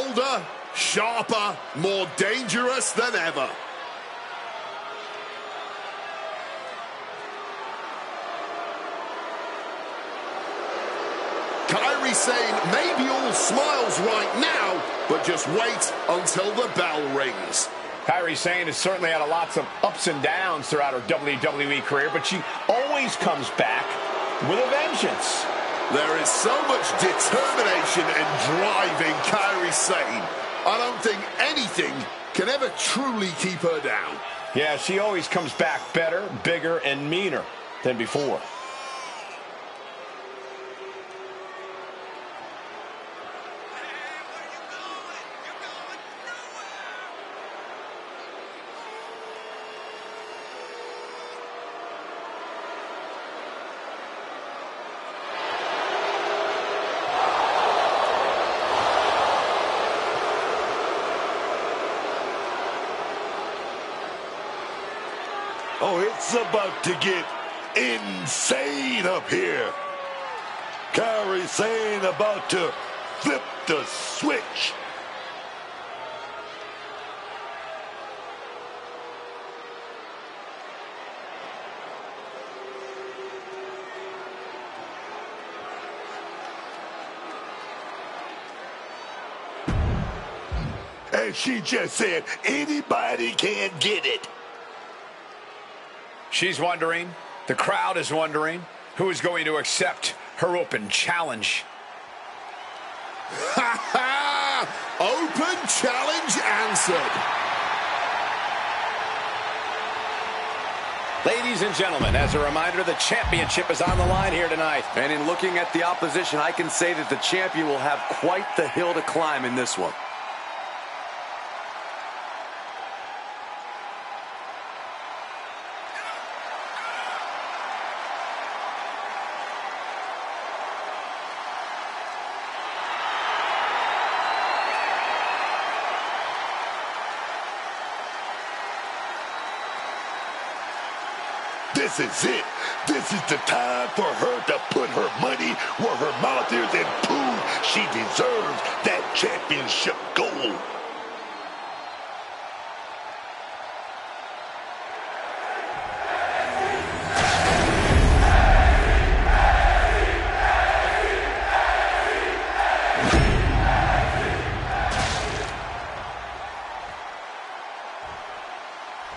bolder, sharper, more dangerous than ever. Kairi Sane may be all smiles right now, but just wait until the bell rings. Kairi Sane has certainly had lots of ups and downs throughout her WWE career, but she always comes back with a vengeance. There is so much determination and drive in Kairi Sane. I don't think anything can ever truly keep her down. Yeah, she always comes back better, bigger, and meaner than before. Oh, it's about to get insane up here. Kairi Sane about to flip the switch. And she just said, anybody can get it. She's wondering, the crowd is wondering, who is going to accept her open challenge. Ha ha! Open challenge answered. Ladies and gentlemen, as a reminder, the championship is on the line here tonight. And in looking at the opposition, I can say that the champion will have quite the hill to climb in this one. This is it. This is the time for her to put her money where her mouth is and prove she deserves that championship gold.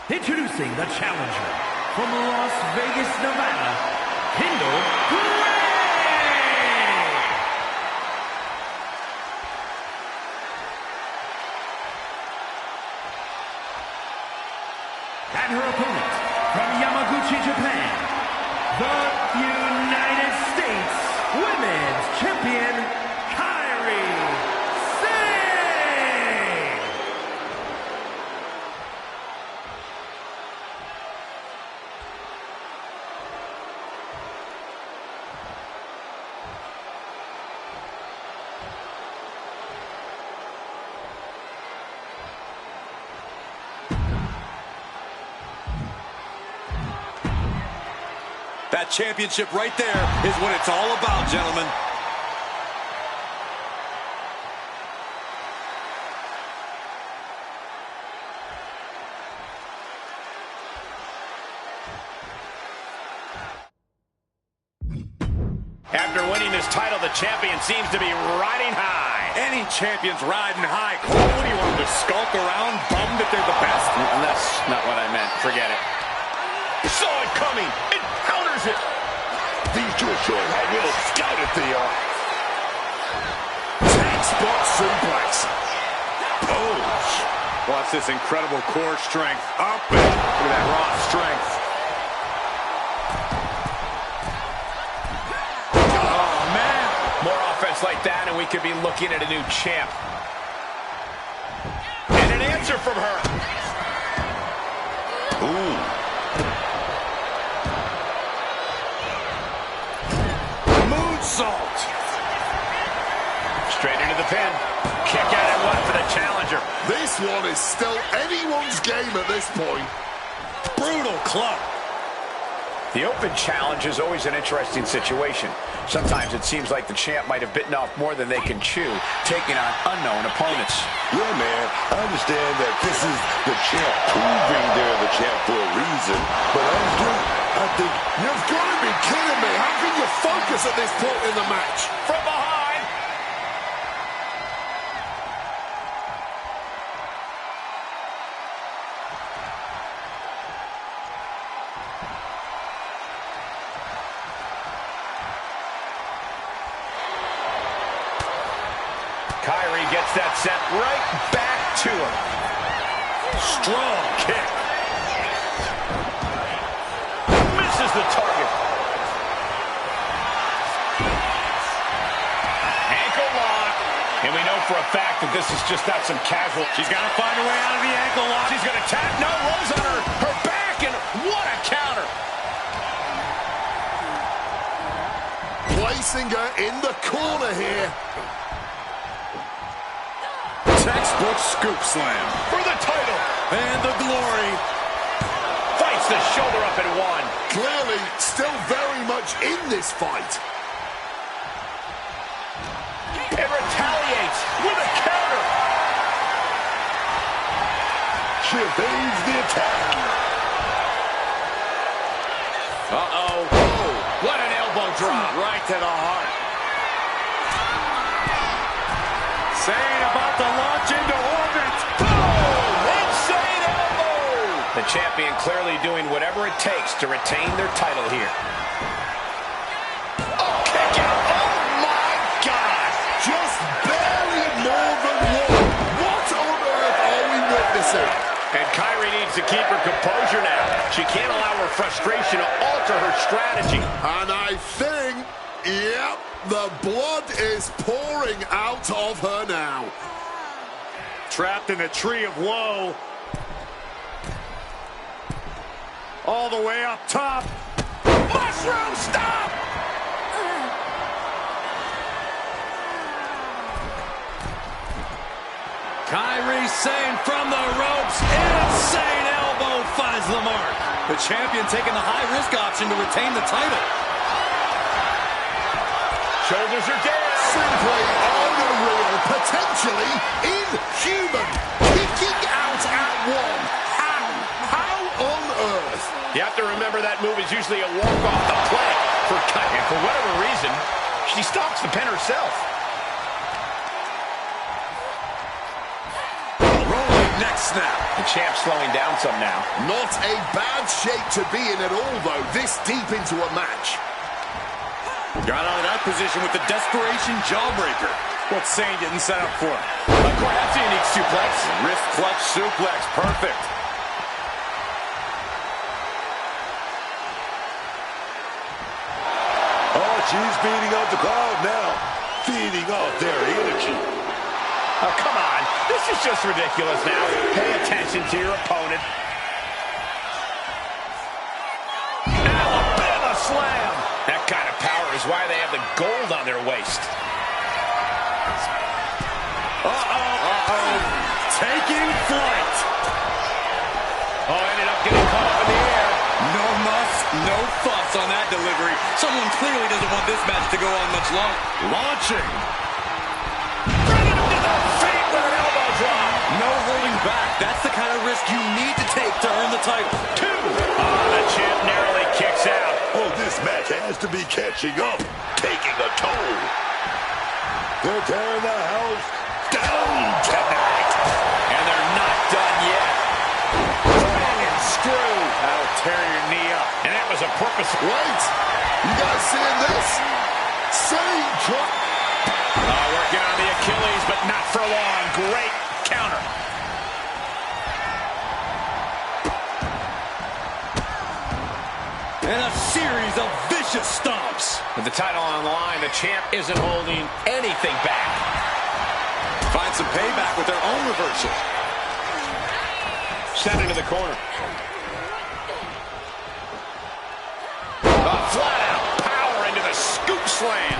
Introducing the challenger from Las Vegas, Nevada, Kendall Gray. And her opponent from Yamaguchi, Japan, the United States Women's Champion, Kairi Sane. That championship right there is what it's all about, gentlemen. After winning this title, the champion seems to be riding high. Any champion's riding high. Cole, what do you want them to skulk around, bummed that they're the best? That's not what I meant. Forget it. Saw it coming. It counters it. These two are showing how well scouted they are. 10-spot suplex. Pose. Watch this incredible core strength. Up and look at that raw strength. Oh, man. More offense like that, and we could be looking at a new champ. And an answer from her. Ooh. Moonsault. Straight into the pin. Kick out at one for the challenger. This one is still anyone's game at this point. Brutal club. The open challenge is always an interesting situation. Sometimes it seems like the champ might have bitten off more than they can chew, taking on unknown opponents. Yeah, man, I understand that this is the champ proving they're the champ for a reason, but honestly, I think... You've got to be kidding me. How can you focus at this point in the match? From behind. Kyrie gets that set right back to him. Strong kick. Misses the target. Ankle lock. And we know for a fact that this is just not some casual. She's got to find a way out of the ankle lock. She's going to tap. No, rolls on her back, and what a counter. Placing her in the corner here. Textbook scoop slam. For the title. And the glory. Fights the shoulder up and one. Clearly still very much in this fight. And retaliates with a counter. She evades the attack. Uh-oh. Oh, what an elbow drop. Right to the heart. Saying about to launch into orbit. Boom! Insane elbow! The champion clearly doing whatever it takes to retain their title here. Oh, kick out! Oh, my God! Just barely more than one. What on earth are we witnessing? And Kyrie needs to keep her composure now. She can't allow her frustration to alter her strategy. And I think, yep, the blood is pouring out of her now. Trapped in a tree of woe. All the way up top. Mushroom stop! Kyrie Sane from the ropes. Insane elbow finds the mark. The champion taking the high-risk option to retain the title. Shoulders are down. Simply unreal, potentially inhuman. Kicking out at one. How on earth? You have to remember that move is usually a walk off the plank for Kyrie. And for whatever reason, she stalks the pin herself. Rolling neck snap. The champ slowing down some now. Not a bad shape to be in at all, though, this deep into a match. Got out of that position with the desperation jawbreaker. What Sane didn't set up for him. Of course, that's a unique suplex. Wrist clutch suplex. Perfect. Oh, she's feeding off the crowd now. Feeding off their energy. Oh, come on. This is just ridiculous now. Pay attention to your opponent. Alabama slam. That kind of power is why they have the gold on their waist. Taking flight. Oh, ended up getting caught up in the air. No muss, no fuss on that delivery. Someone clearly doesn't want this match to go on much longer. Launching. Bringing him to the feet with an elbow drop. No holding back. That's the kind of risk you need to take to earn the title. Two. Oh, the champ narrowly kicks out. Oh, this match has to be catching up, taking a toll. They're tearing the house down tonight. And they're not done yet. Dragon screw. That'll tear your knee up. And that was a purpose. Wait, you guys seeing this? Sane drop. Working on the Achilles, but not for long. Great counter. And a series of vicious stomps. With the title on the line, the champ isn't holding anything back. Find some payback with their own reversal. Sent into the corner. Flat out power into the scoop slam.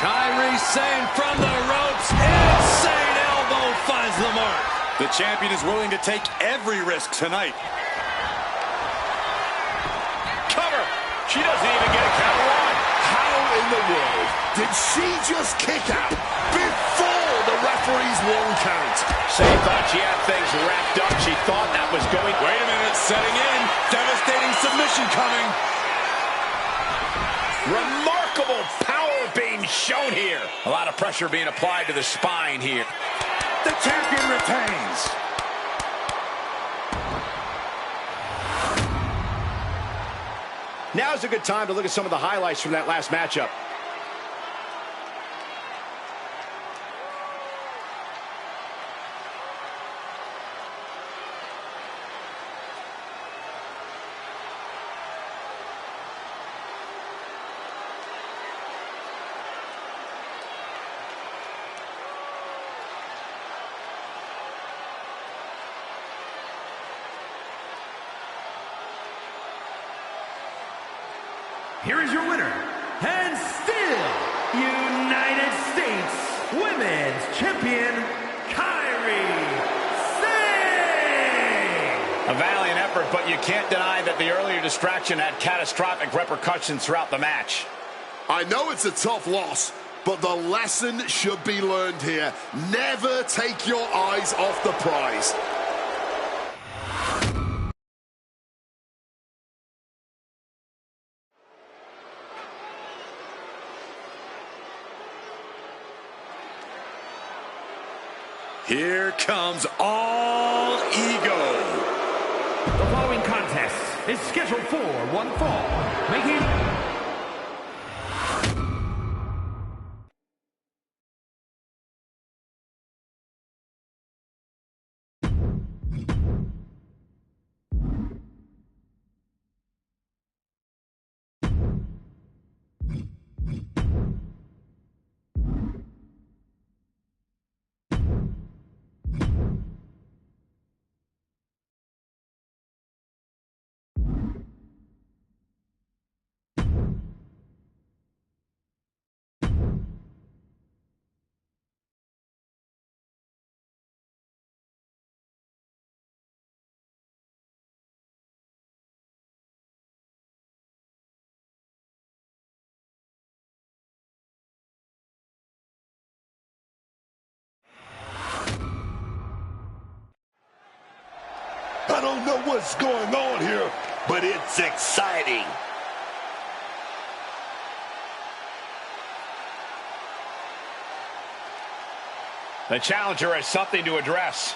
Kyrie Sane from the ropes. Insane elbow finds the mark. The champion is willing to take every risk tonight. in the world did she just kick out before the referee's one count? Shane thought she had things wrapped up. She thought that was going... Wait a minute, setting in. Devastating submission coming. Remarkable power being shown here. A lot of pressure being applied to the spine here. The champion retains. Now's a good time to look at some of the highlights from that last matchup. Here is your winner, and still United States Women's Champion, Kairi Sane! A valiant effort, but you can't deny that the earlier distraction had catastrophic repercussions throughout the match. I know it's a tough loss, but the lesson should be learned here. Never take your eyes off the prize. Here comes All Ego. The following contest is scheduled for one fall, making... I don't know what's going on here, but it's exciting. The challenger has something to address.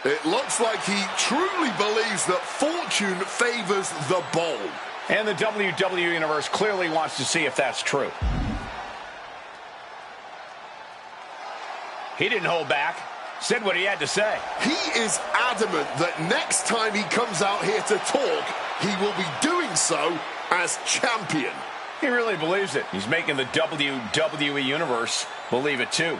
It looks like he truly believes that fortune favors the bold. And the WWE Universe clearly wants to see if that's true. He didn't hold back. Said what he had to say. He is adamant that next time he comes out here to talk, he will be doing so as champion. He really believes it. He's making the WWE Universe believe it too.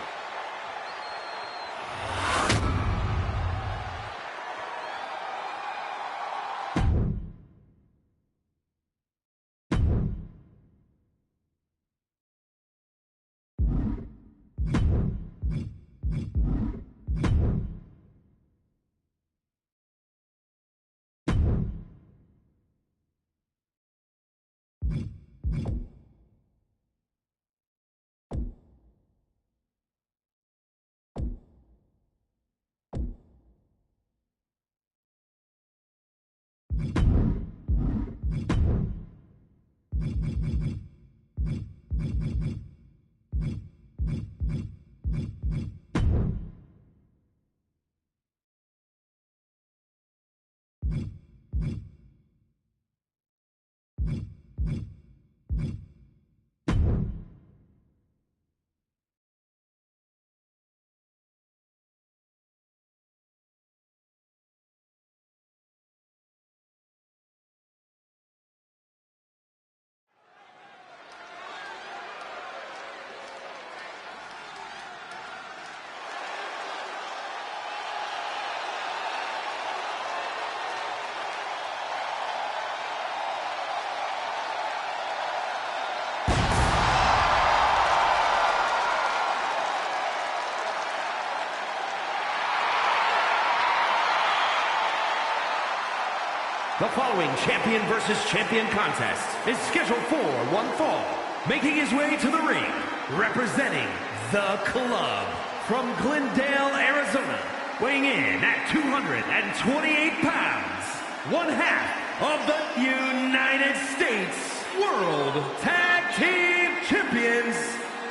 The following champion versus champion contest is scheduled for one fall. Making his way to the ring, representing the Club from Glendale, Arizona, weighing in at 228 pounds, one half of the United States World Tag Team Champions,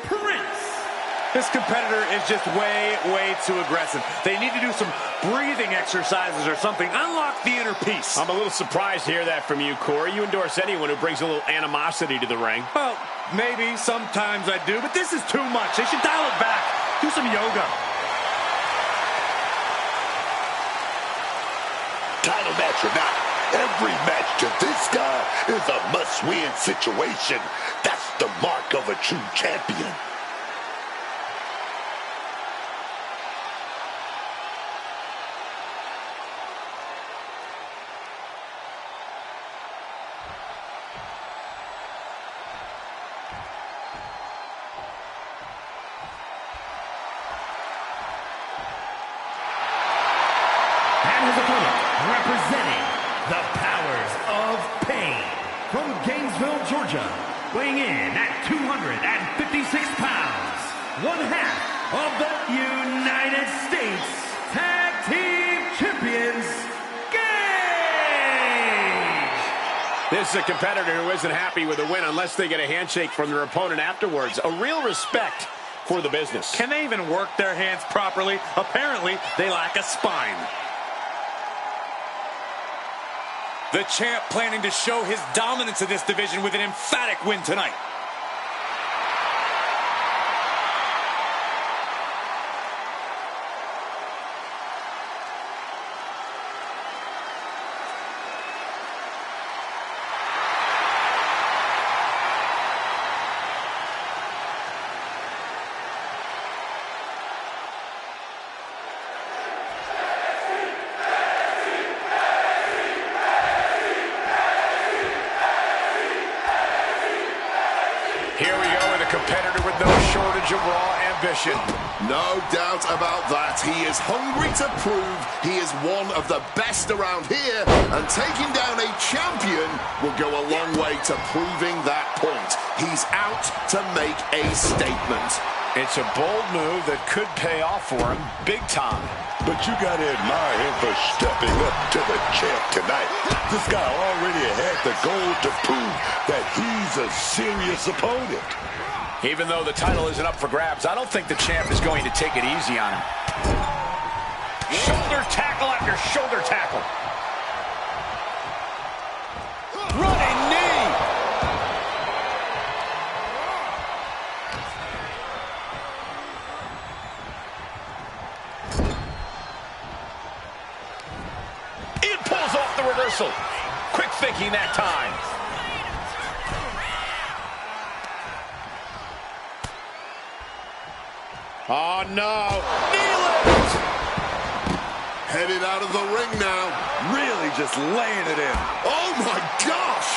Prince. This competitor is just way too aggressive. They need to do some breathing exercises or something. Unlock the inner peace. I'm a little surprised to hear that from you, Corey. You endorse anyone who brings a little animosity to the ring. Well, maybe, sometimes I do, but this is too much. They should dial it back. Do some yoga. Title match or not, every match to this guy is a must-win situation. That's the mark of a true champion. And his opponent, representing the Powers of Pain from Gainesville, Georgia, weighing in at 256 pounds, one half of the United States Tag Team Champions, Gage! This is a competitor who isn't happy with a win unless they get a handshake from their opponent afterwards. A real respect for the business. Can they even work their hands properly? Apparently, they lack a spine. The champ planning to show his dominance in this division with an emphatic win tonight. Here we go with a competitor with no shortage of raw ambition. No doubt about that. He is hungry to prove he is one of the best around here, and taking down a champion will go a long way to proving that point. He's out to make a statement. It's a bold move that could pay off for him big time. But you gotta admire him for stepping up to the champ tonight. This guy already had the goal to prove that he's a serious opponent. Even though the title isn't up for grabs, I don't think the champ is going to take it easy on him. Shoulder tackle after shoulder tackle. Running knee. It pulls off the reversal. Quick thinking that time. Oh, no. Knee lift. Headed out of the ring now. Really just laying it in. Oh my gosh!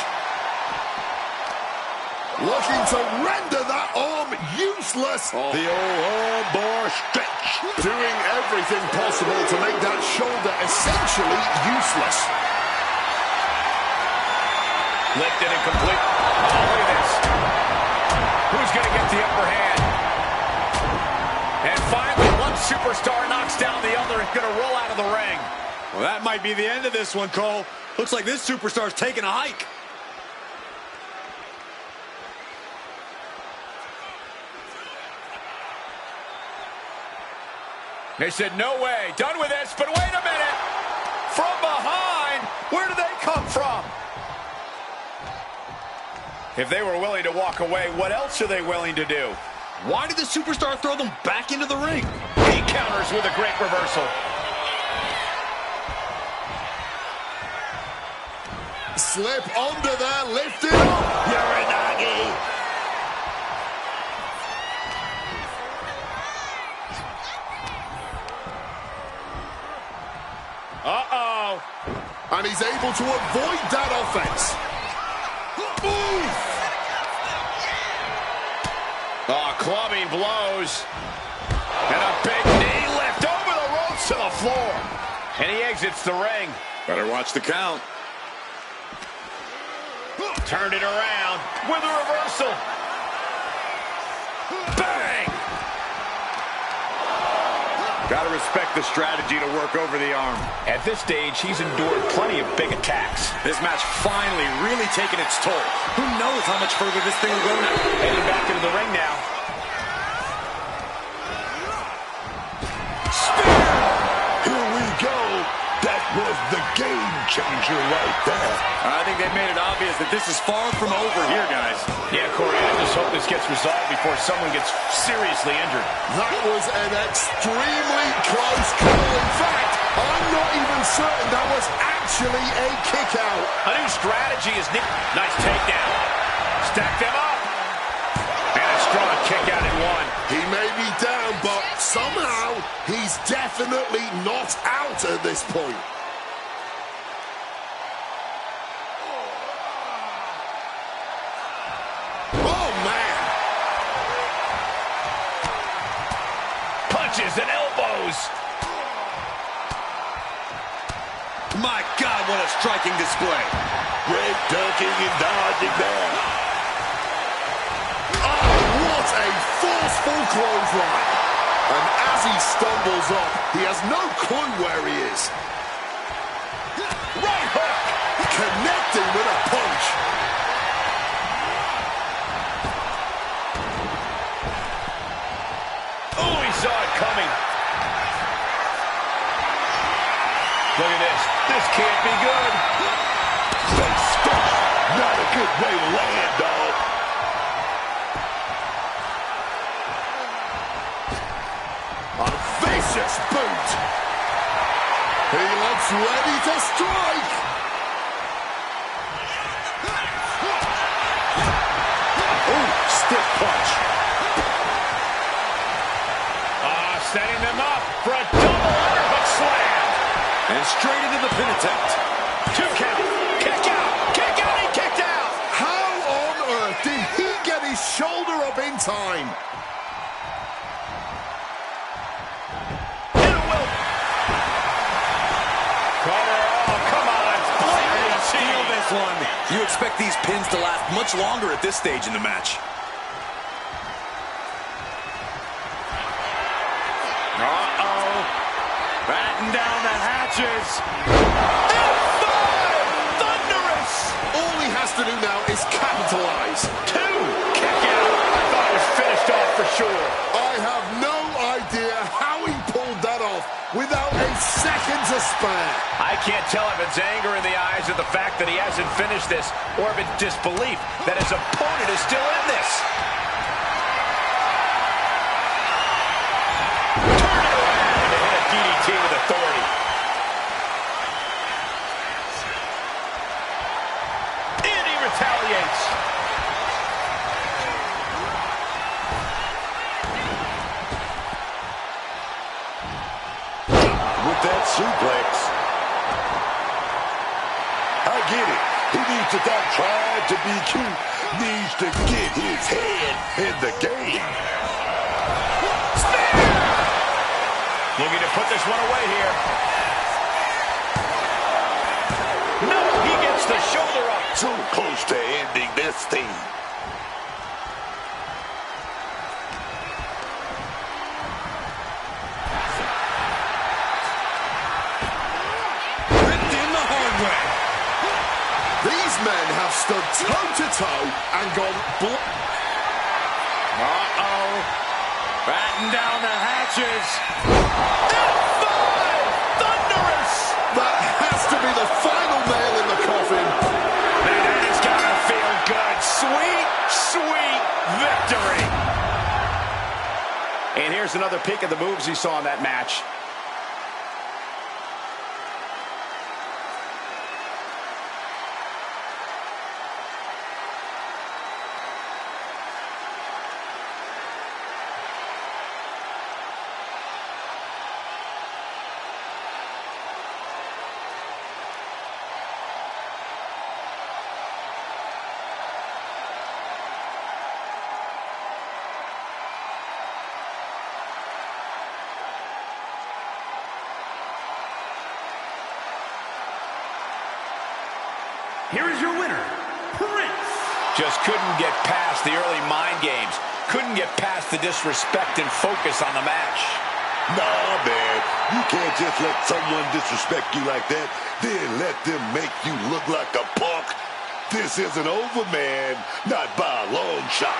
Looking to render that arm useless. The old armbar stretch. Doing everything possible to make that shoulder essentially useless. Lifted and complete. Oh, look at this. Who's going to get the upper hand? And finally, one superstar knocks down the other and going to roll out of the ring. Well, that might be the end of this one, Cole. Looks like this superstar's taking a hike. They said, no way. Done with this, but wait a minute. From behind, where do they come from? If they were willing to walk away, what else are they willing to do? Why did the superstar throw them back into the ring? He counters with a great reversal. Slip under there, lift it up. Uranagi. Uh-oh. And he's able to avoid that offense. Oof. Oh, clubbing blows. And a big knee lift over the ropes to the floor. And he exits the ring. Better watch the count. Turned it around with a reversal. Bang! Gotta respect the strategy to work over the arm. At this stage, he's endured plenty of big attacks. This match finally really taking its toll. Who knows how much further this thing will go now? Heading back into the ring now. Here we go. That was the game changer right there. I think they've made it obvious that this is far from over here, guys. Yeah, Corey, I just hope this gets resolved before someone gets seriously injured. That was an extremely close call. In fact, I'm not even certain that was actually a kick out. A new strategy is needed. Nice takedown. Stack them up. And a strong kick out in one. He may be down, but somehow he's definitely not out at this point. Oh, man. Punches and elbows. My God, what a striking display. Great ducking and dodging there. Oh, what a forceful clothesline. And as he stumbles up, he has no clue where he is. Right hook. Connecting with a punch. Oh, he saw it coming. Look at this. This can't be good. Face first. Not a good way to land, dog. A vicious boot. He looks ready to strike. Ooh, stiff punch. Setting them up for a double underhook slam. And straight into the pin attempt. 2 count. Kick out. Kick out. He kicked out. How on earth did he get his shoulder up in time? And a will. Cover. Oh, come on. Blatantly Feel cheap. this one. You expect these pins to last much longer at this stage in the match. Uh-oh. Batten down the hatches. F5. Thunderous. All he has to do now is capitalize. 2. Kick out. I thought it was finished off for sure. I have no idea how he pulled that off without a second to spare. I can't tell if it's anger in the eyes at the fact that he hasn't finished this, or if it's disbelief that his opponent is still in this. Turn it around to hit a DDT with authority. And he retaliates. With that suplex. I get it. He needs to stop trying to be cute. Needs to get his head in the game. Looking to put this one away here. No, he gets the shoulder up. So close to ending this thing. Ripped in the hard way. These men have stood toe-to-toe and gone Uh-oh. Batten down the hatches. F5! Thunderous! That has to be the final nail in the coffin. Man, that has got to feel good. Sweet, sweet victory. And here's another peek at the moves he saw in that match. Here is your winner, Prince. Just couldn't get past the early mind games. Couldn't get past the disrespect and focus on the match. Nah, man. You can't just let someone disrespect you like that, then let them make you look like a punk. This isn't over, man. Not by a long shot.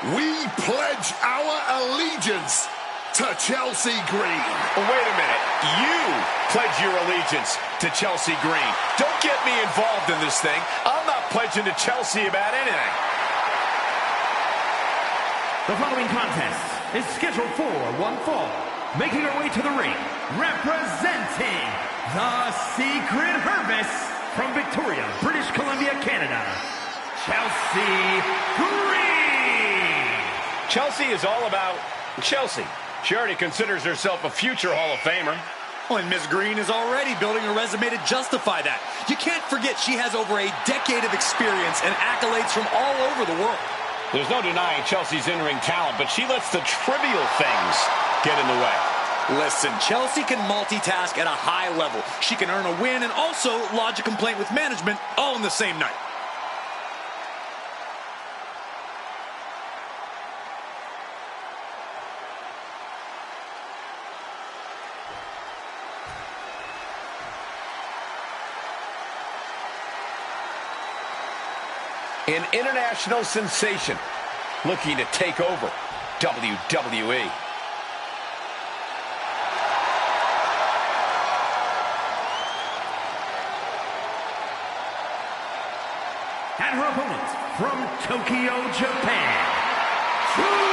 We pledge our allegiance to Chelsea Green. Oh, wait a minute. You pledge your allegiance to Chelsea Green. Don't get me involved in this thing. I'm not pledging to Chelsea about anything. The following contest is scheduled for one fall. Making her way to the ring, representing the Secret Service from Victoria, British Columbia, Canada, Chelsea Green. Chelsea is all about Chelsea. She already considers herself a future Hall of Famer. Oh, and Miss Green is already building a resume to justify that. You can't forget she has over a decade of experience and accolades from all over the world. There's no denying Chelsea's in-ring talent, but she lets the trivial things get in the way. Listen, Chelsea can multitask at a high level. She can earn a win and also lodge a complaint with management all in the same night. An international sensation looking to take over WWE. And her opponent from Tokyo, Japan, Julia.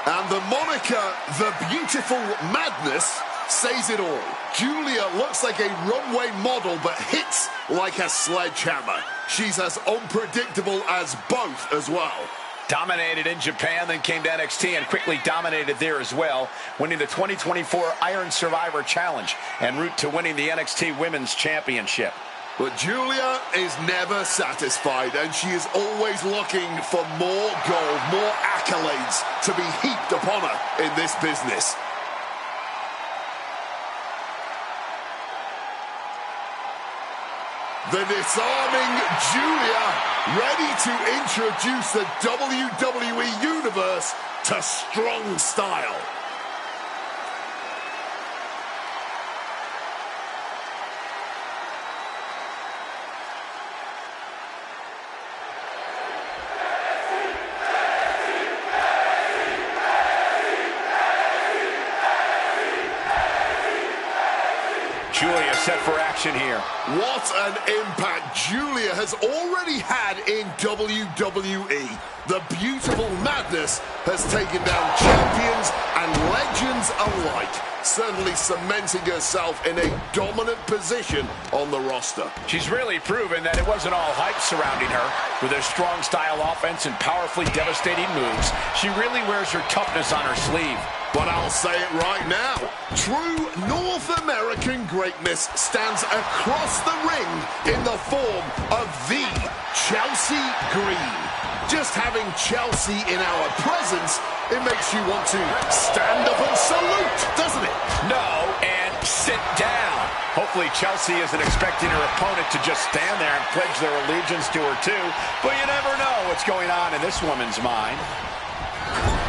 And the moniker, The Beautiful Madness, says it all. Julia looks like a runway model, but hits like a sledgehammer. She's as unpredictable as both as well. Dominated in Japan, then came to NXT and quickly dominated there as well, winning the 2024 Iron Survivor Challenge en route to winning the NXT Women's Championship. But Julia is never satisfied, and she is always looking for more gold, more accolades to be heaped upon her in this business. The disarming Julia, ready to introduce the WWE Universe to strong style. Julia set for action here. What an impact Julia has already had in WWE. The Beautiful Madness has taken down champions and legends alike, certainly cementing herself in a dominant position on the roster. She's really proven that it wasn't all hype surrounding her. With her strong style offense and powerfully devastating moves, she really wears her toughness on her sleeve. But I'll say it right now, true North American greatness stands across the ring in the form of the Chelsea Green. Just having Chelsea in our presence, it makes you want to stand up and salute, doesn't it? No, and sit down. Hopefully Chelsea isn't expecting her opponent to just stand there and pledge their allegiance to her too, but you never know what's going on in this woman's mind.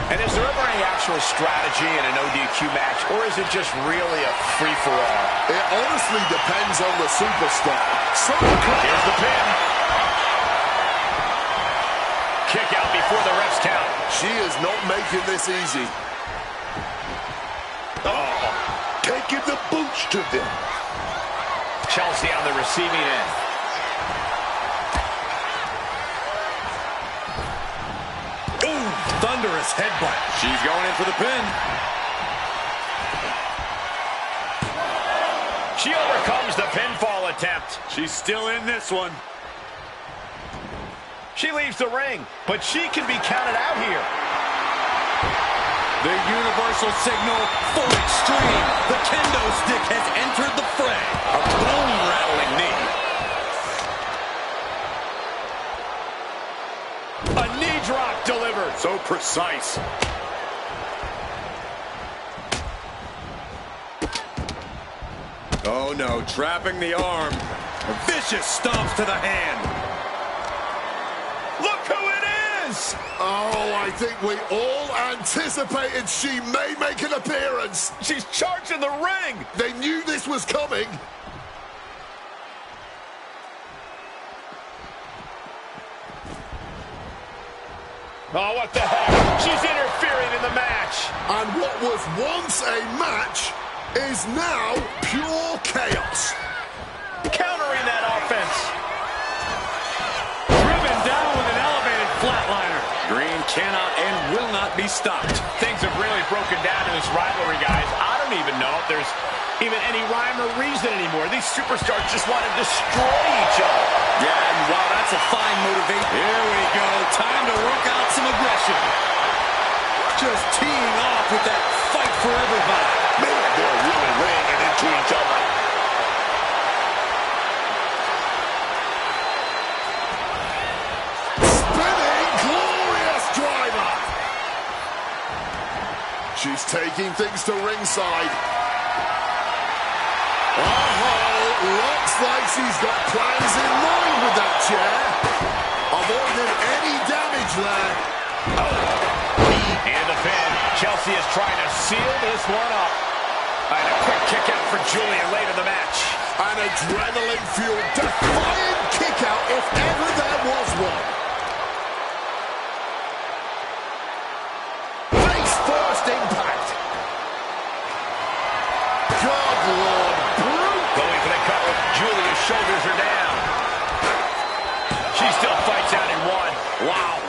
And is there ever any actual strategy in an ODQ match, or is it just really a free-for-all? It honestly depends on the superstar. Here's the pin. Kick out before the ref's count. She is not making this easy. Oh, taking the boots to them. Chelsea on the receiving end. Ooh, thunderous headbutt. She's going in for the pin. She overcomes the pinfall attempt. She's still in this one. She leaves the ring, but she can be counted out here. The universal signal for extreme. The kendo stick has entered the fray. A bone-rattling knee. A knee drop delivered. So precise. Oh no, trapping the arm. Vicious stomps to the hand. Look who it is! Oh, I think we all anticipated she may make an appearance. She's charging the ring. They knew this was coming. Oh, what the heck? She's interfering in the match. And what was once a match is now pure chaos. Countering that offense. Driven down with an elevated flatliner. Green cannot and will not be stopped. Things have really broken down in this rivalry, guys. I don't even know if there's even any rhyme or reason anymore. These superstars just want to destroy each other. Yeah, and wow, that's a fine motivation. Here we go. Time to work out some aggression. Just teeing off with that fight forever vibe. Man, they're really laying it into each other. Spinning glorious driver. She's taking things to ringside. Looks like she's got plans in mind with that chair. Avoiding any damage there. And the pin. Chelsea is trying to seal this one up. And a quick kick out for Julia late in the match. An adrenaline-fueled, defiant kick out if ever there was one. Face first impact. God, Lord. Going for the cover. Julia's shoulders are down. She still fights out in one. Wow.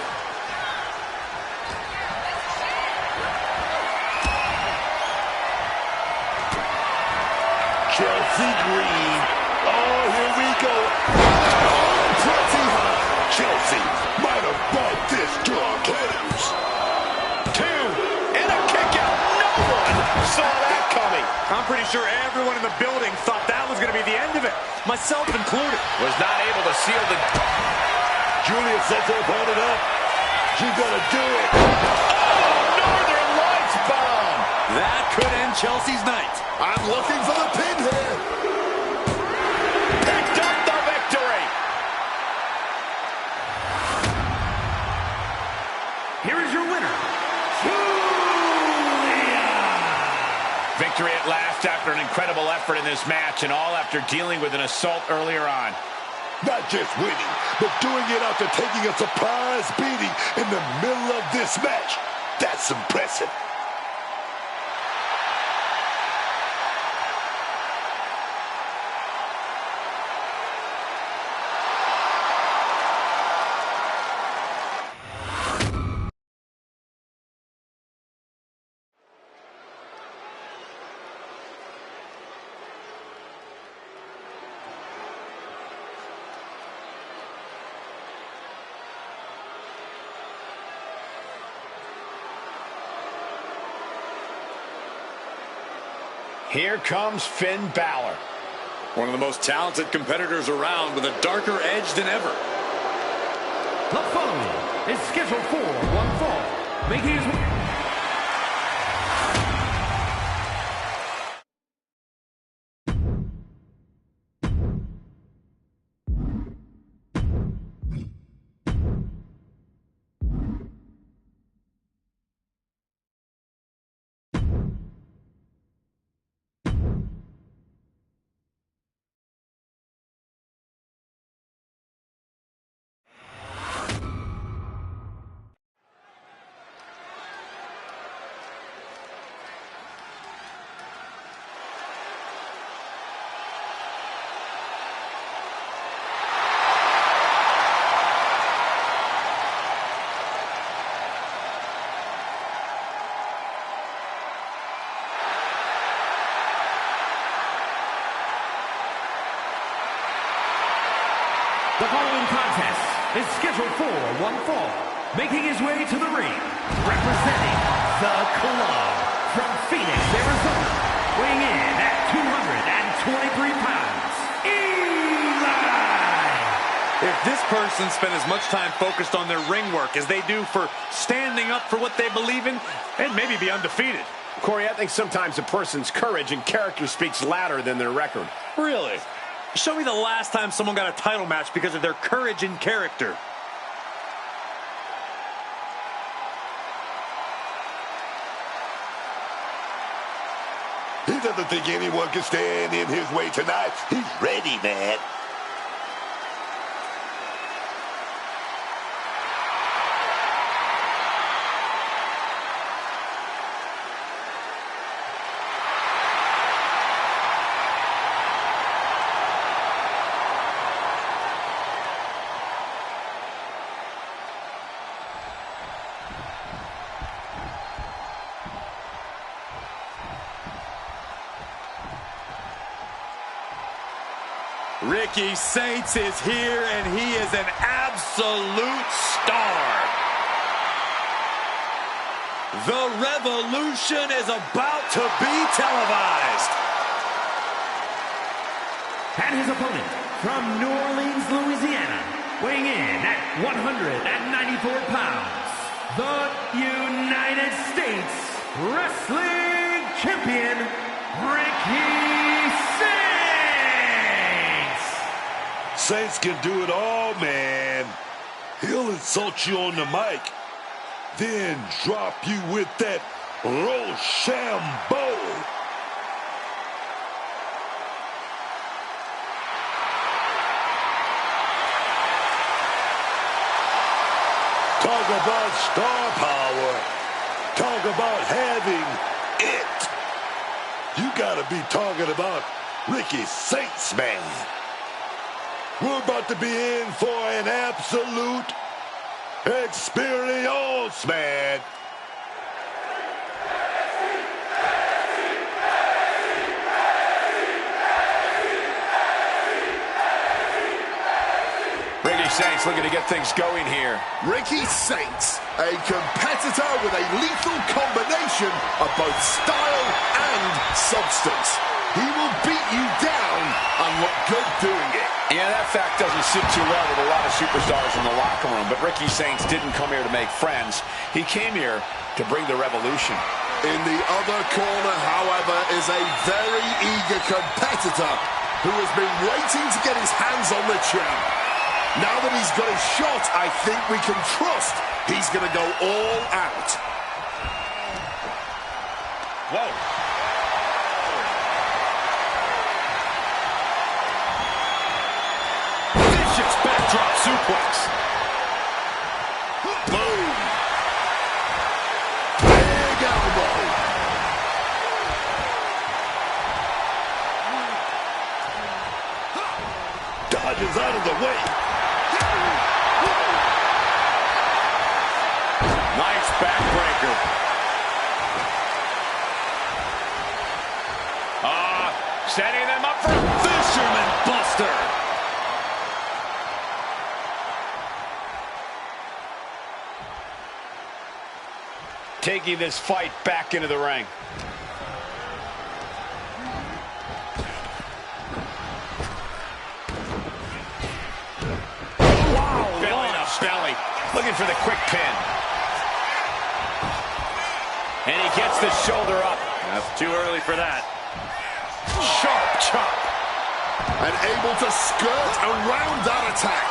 Chelsea Green. Oh, here we go. Oh, pretty high. Chelsea might have brought this to a close. Two. And a kick out. No one saw that coming. I'm pretty sure everyone in the building thought that was going to be the end of it, myself included. Was not able to seal the... Julia sets her opponent up. She's gonna do it. Oh, Northern Lights bomb. That could end Chelsea's night. I'm looking for the pin here. Picked up the victory. Here is your winner, Victory at last after an incredible effort in this match, and all after dealing with an assault earlier on. Not just winning, but doing it after taking a surprise beating in the middle of this match. That's impressive. Here comes Finn Balor. One of the most talented competitors around with a darker edge than ever. The following is scheduled for one fall, making his way... The following contest is scheduled for one fall. Making his way to the ring, representing the Club from Phoenix, Arizona, weighing in at 223 pounds, Eli! If this person spent as much time focused on their ring work as they do for standing up for what they believe in, they'd maybe be undefeated. Corey, I think sometimes a person's courage and character speaks louder than their record. Really? Show me the last time someone got a title match because of their courage and character. He doesn't think anyone can stand in his way tonight. He's ready, man. Ricky Saints is here, and he is an absolute star. The revolution is about to be televised. And his opponent from New Orleans, Louisiana, weighing in at 194 pounds, the United States Wrestling Champion, Ricky Saints! Saints can do it all, man. He'll insult you on the mic, then drop you with that Rochambeau. Talk about star power. Talk about having it. You gotta be talking about Ricky Saints, man. We're about to be in for an absolute experience, man. Ricky Saints looking to get things going here. Ricky Saints, a competitor with a lethal combination of both style and substance. He will beat you down and look good doing it. Yeah, that fact doesn't sit too well with a lot of superstars in the locker room, but Ricky Saints didn't come here to make friends. He came here to bring the revolution. In the other corner, however, is a very eager competitor who has been waiting to get his hands on the champ. Now that he's got his shot, I think we can trust he's going to go all out. Whoa. Vicious backdrop suplex. Boom. Big elbow. Dodges out of the way. Nice backbreaker. Setting them up for Fisherman Buster. Taking this fight back into the ring. Wow, belly to belly. Looking for the quick pin. And he gets the shoulder up. That's too early for that. Sharp chop. And able to skirt around that attack.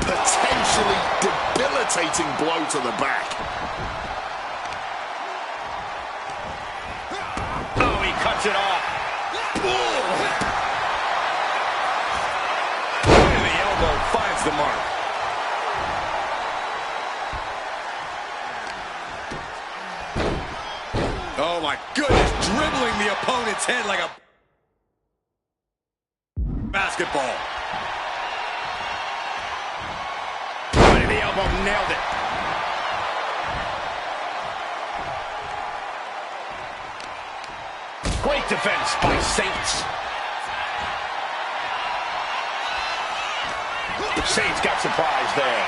Potentially debilitating blow to the back. Oh, he cuts it off. And the elbow finds the mark. Oh my goodness, dribbling the opponent's head like a basketball. Right in the elbow, nailed it. Great defense by Saints. Saints got surprised there.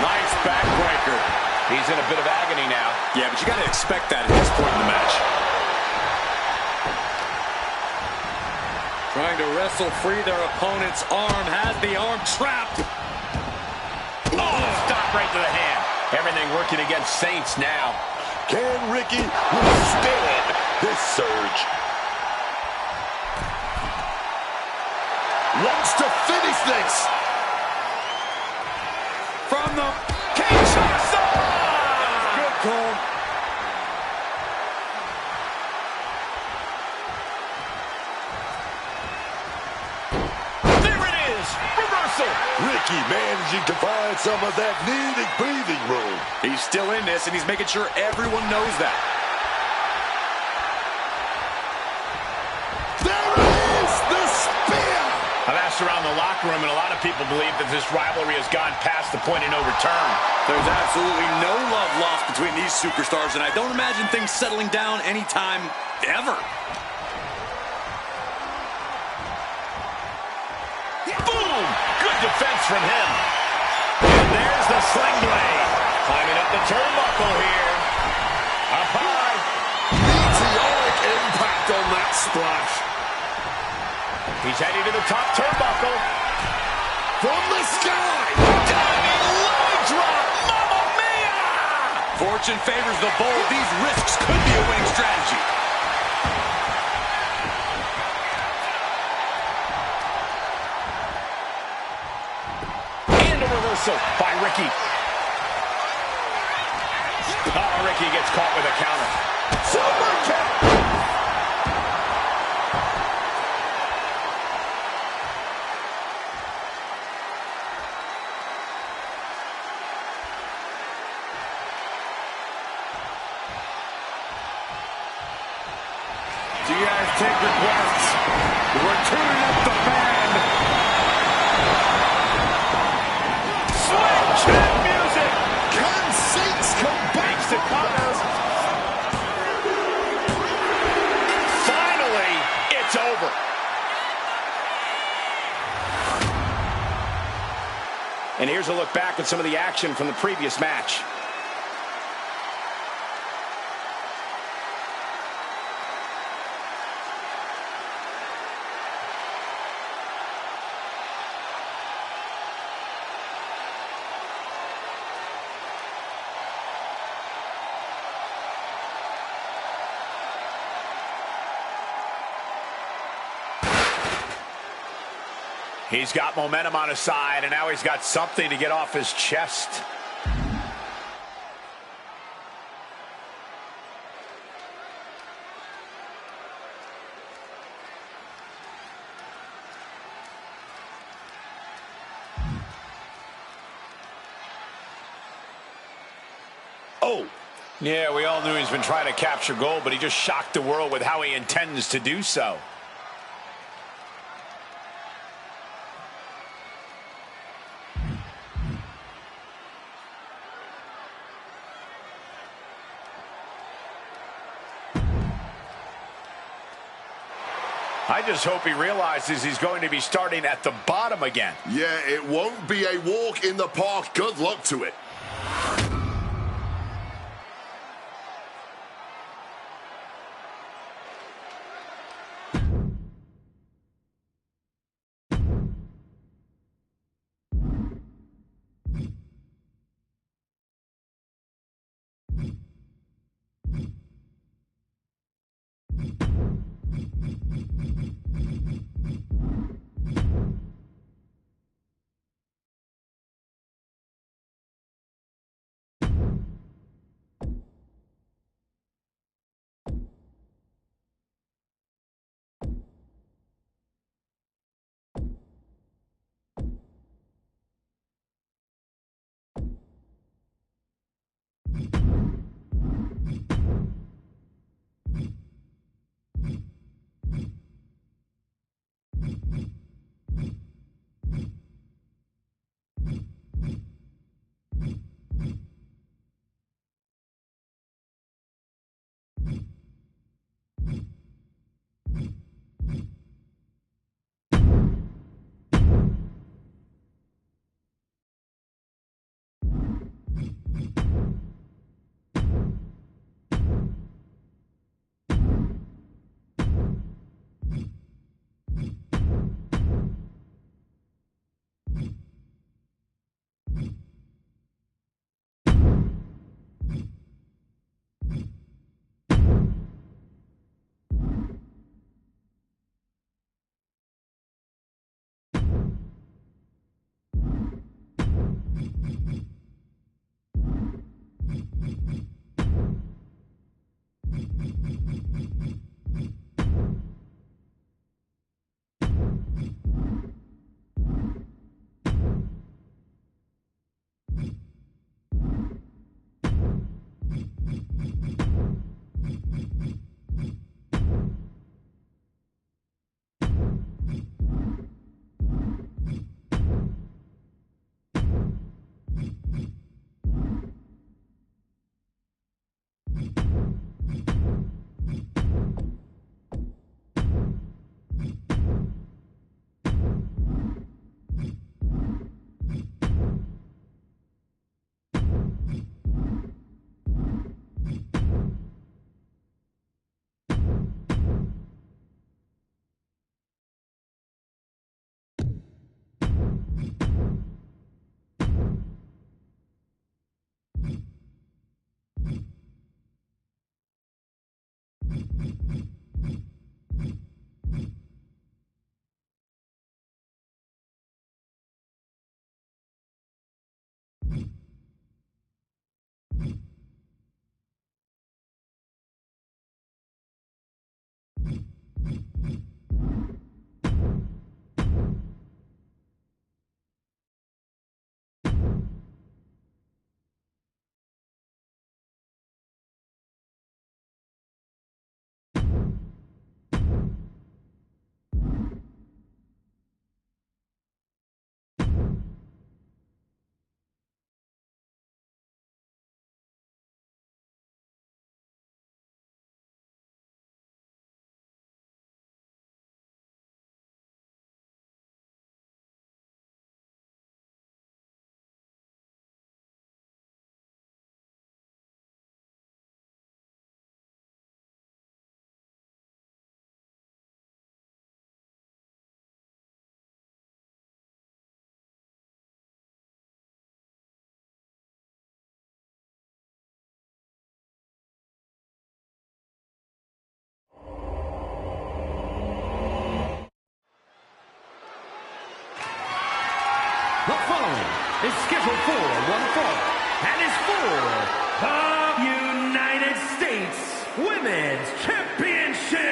Nice backbreaker. He's in a bit of agony now. Yeah, but you got to expect that at this point in the match. Trying to wrestle free their opponent's arm. Has the arm trapped. Oh, stop right to the hand. Everything working against Saints now. Can Ricky withstand this surge? Wants to finish this. From the Kinshasa! Good call. There it is. Reversal. Ricky managing to find some of that needed breathing room. He's still in this, and he's making sure everyone knows that. There it is, the spear. I've asked around the locker room, and a lot of people believe that this rivalry has gone past the point of no return. There's absolutely no love lost between these superstars, and I don't imagine things settling down anytime ever. Boom! Good defense from him. And there's the sling blade. Climbing up the turnbuckle here. Up high. Meteoric impact on that splash. He's heading to the top turnbuckle. From the sky. Diving leg drop. Mamma mia! Fortune favors the bold. These risks could be a winning strategy. And a reversal by Ricky. Oh, Ricky gets caught with a counter. Super kick. Do you guys take requests? We're tuning up the band. Swing check music. Can Saints come back To from cover. that? Finally, it's over. And here's a look back at some of the action from the previous match. He's got momentum on his side, and now he's got something to get off his chest. Oh, Yeah, we all knew he's been trying to capture gold, but he just shocked the world with how he intends to do so. I just hope he realizes he's going to be starting at the bottom again. Yeah, it won't be a walk in the park. Good luck to it. following is scheduled for one fall and is for the United States Women's Championship.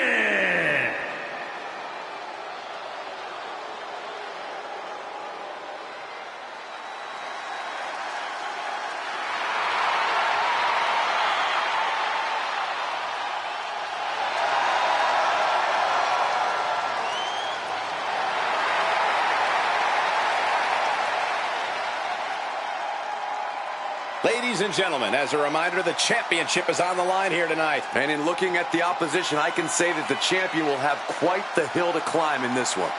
Ladies and gentlemen, as a reminder, the championship is on the line here tonight. And in looking at the opposition, I can say that the champion will have quite the hill to climb in this one.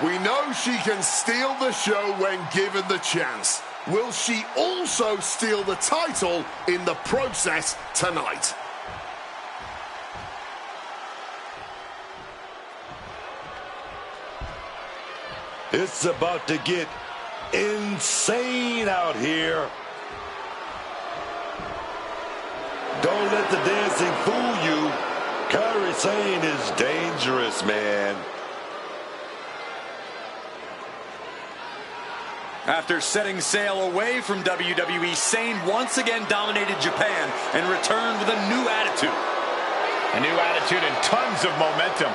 We know she can steal the show when given the chance. Will she also steal the title in the process tonight? It's about to get insane out here. Don't let the dancing fool you. Kairi Sane is dangerous, man. After setting sail away from WWE, Sane once again dominated Japan and returned with a new attitude. A new attitude and tons of momentum.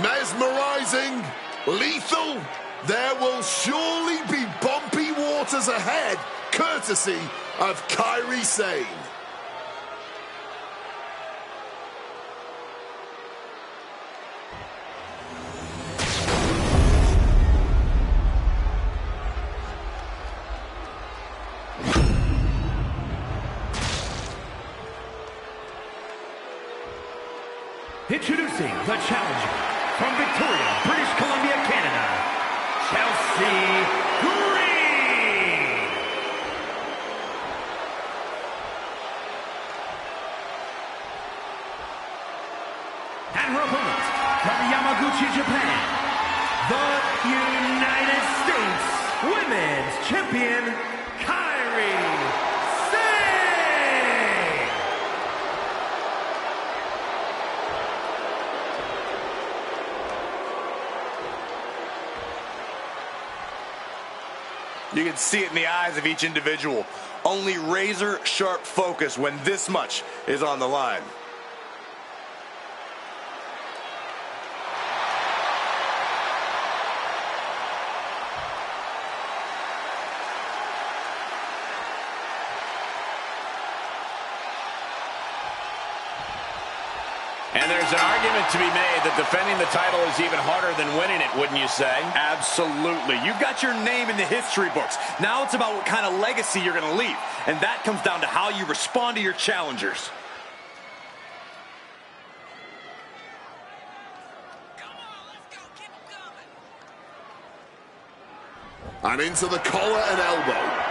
Mesmerizing, lethal, there will surely be bumpy waters ahead, courtesy of Kairi Sane. Introducing the challenger from Victoria, British Columbia, Canada, Chelsea Green. And her opponent from Yamaguchi, Japan, the United States Women's Champion, Kairi Sane. You can see it in the eyes of each individual. Only razor-sharp focus when this much is on the line. And there's an argument to be made that defending the title is even harder than winning it, wouldn't you say? Absolutely. You've got your name in the history books. Now it's about what kind of legacy you're going to leave. And that comes down to how you respond to your challengers. And into the collar and elbow.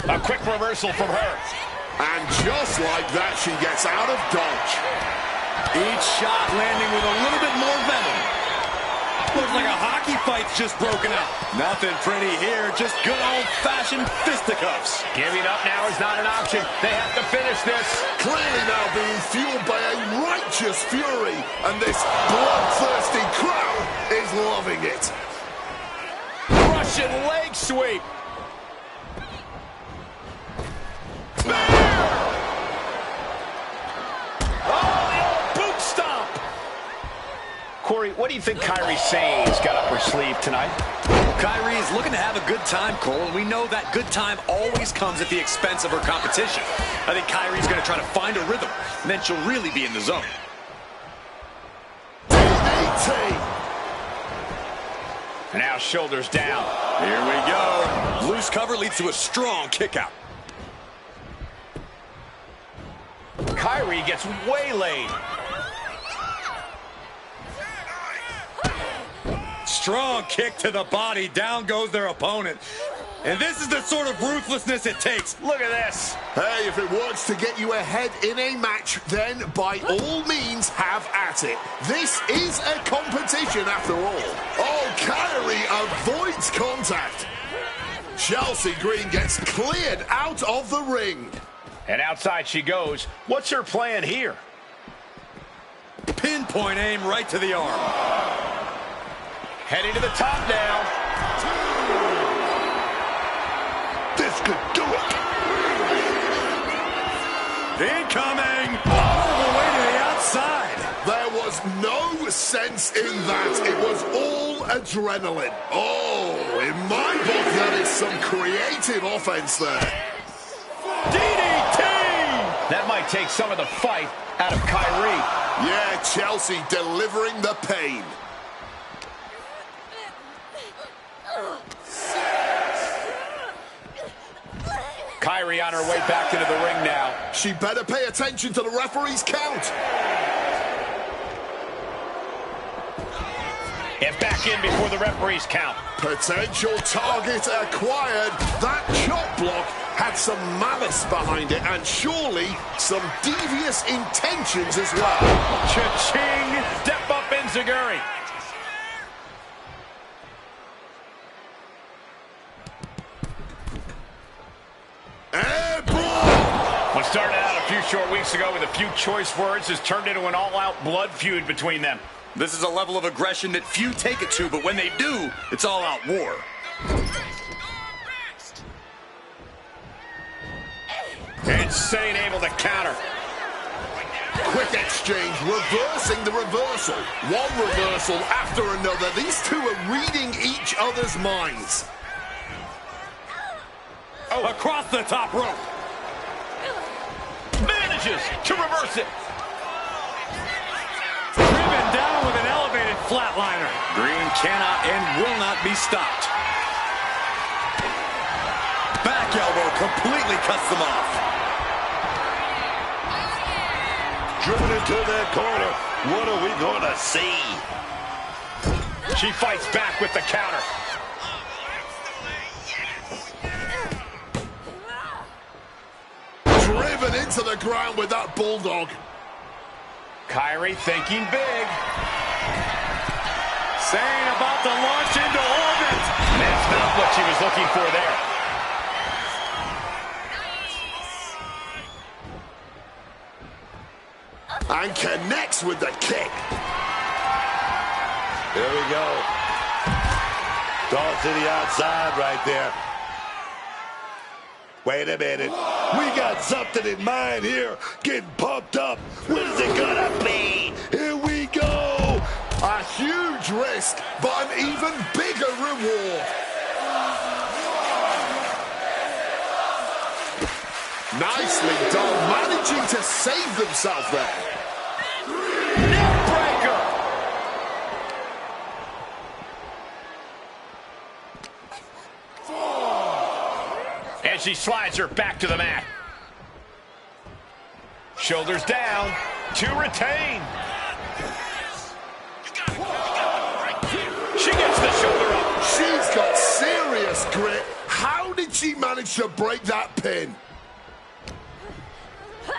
A quick reversal from her. And just like that, she gets out of dodge. Each shot landing with a little bit more venom. Looks like a hockey fight's just broken out. Nothing pretty here, just good old-fashioned fisticuffs. Giving up now is not an option. They have to finish this. Clearly now being fueled by a righteous fury, and this bloodthirsty crowd is loving it. Russian leg sweep. Corey, what do you think Kairi's saying he's got up her sleeve tonight? Kairi is looking to have a good time, Cole, and we know that good time always comes at the expense of her competition. I think Kairi's going to try to find a rhythm, and then she'll really be in the zone. And now shoulders down. Here we go. Loose cover leads to a strong kick out. Kairi gets waylaid. Strong kick to the body. Down goes their opponent. And this is the sort of ruthlessness it takes. Look at this. Hey, if it works to get you ahead in a match, then by all means have at it. This is a competition after all. Oh, Kairi avoids contact. Chelsea Green gets cleared out of the ring. And outside she goes. What's her plan here? Pinpoint aim right to the arm. Heading to the top now. This could do it. Incoming. All the way to the outside. There was no sense in that. It was all adrenaline. Oh, in my book, that is some creative offense there. DDT! That might take some of the fight out of Kairi. Yeah, Chelsea delivering the pain. Kairi on her way back into the ring now. She better pay attention to the referee's count. And back in before the referee's count. Potential target acquired. That chop block had some malice behind it and surely some devious intentions as well. Cha-ching! Step up Enziguri. What started out a few short weeks ago with a few choice words has turned into an all-out blood feud between them. This is a level of aggression that few take it to, but when they do, it's all-out war. Insane able to counter. Quick exchange, reversing the reversal. One reversal after another. These two are reading each other's minds. Oh, across the top rope. Manages to reverse it. Driven down with an elevated flatliner. Green cannot and will not be stopped. Back elbow completely cuts them off. Driven into that corner. What are we going to see? She fights back with the counter. Driven into the ground with that bulldog. Kairi thinking big. Saying about to launch into orbit. That's not what she was looking for there. And connects with the kick. There we go. Toss to the outside right there. Wait a minute. We got something in mind here. Getting pumped up. What is it gonna be? Here we go. A huge risk, but an even bigger reward. Nicely done, managing to save themselves there. Neckbreaker. And she slides her back to the mat. Shoulders down to retain. She gets the shoulder up. She's got serious grit. How did she manage to break that pin?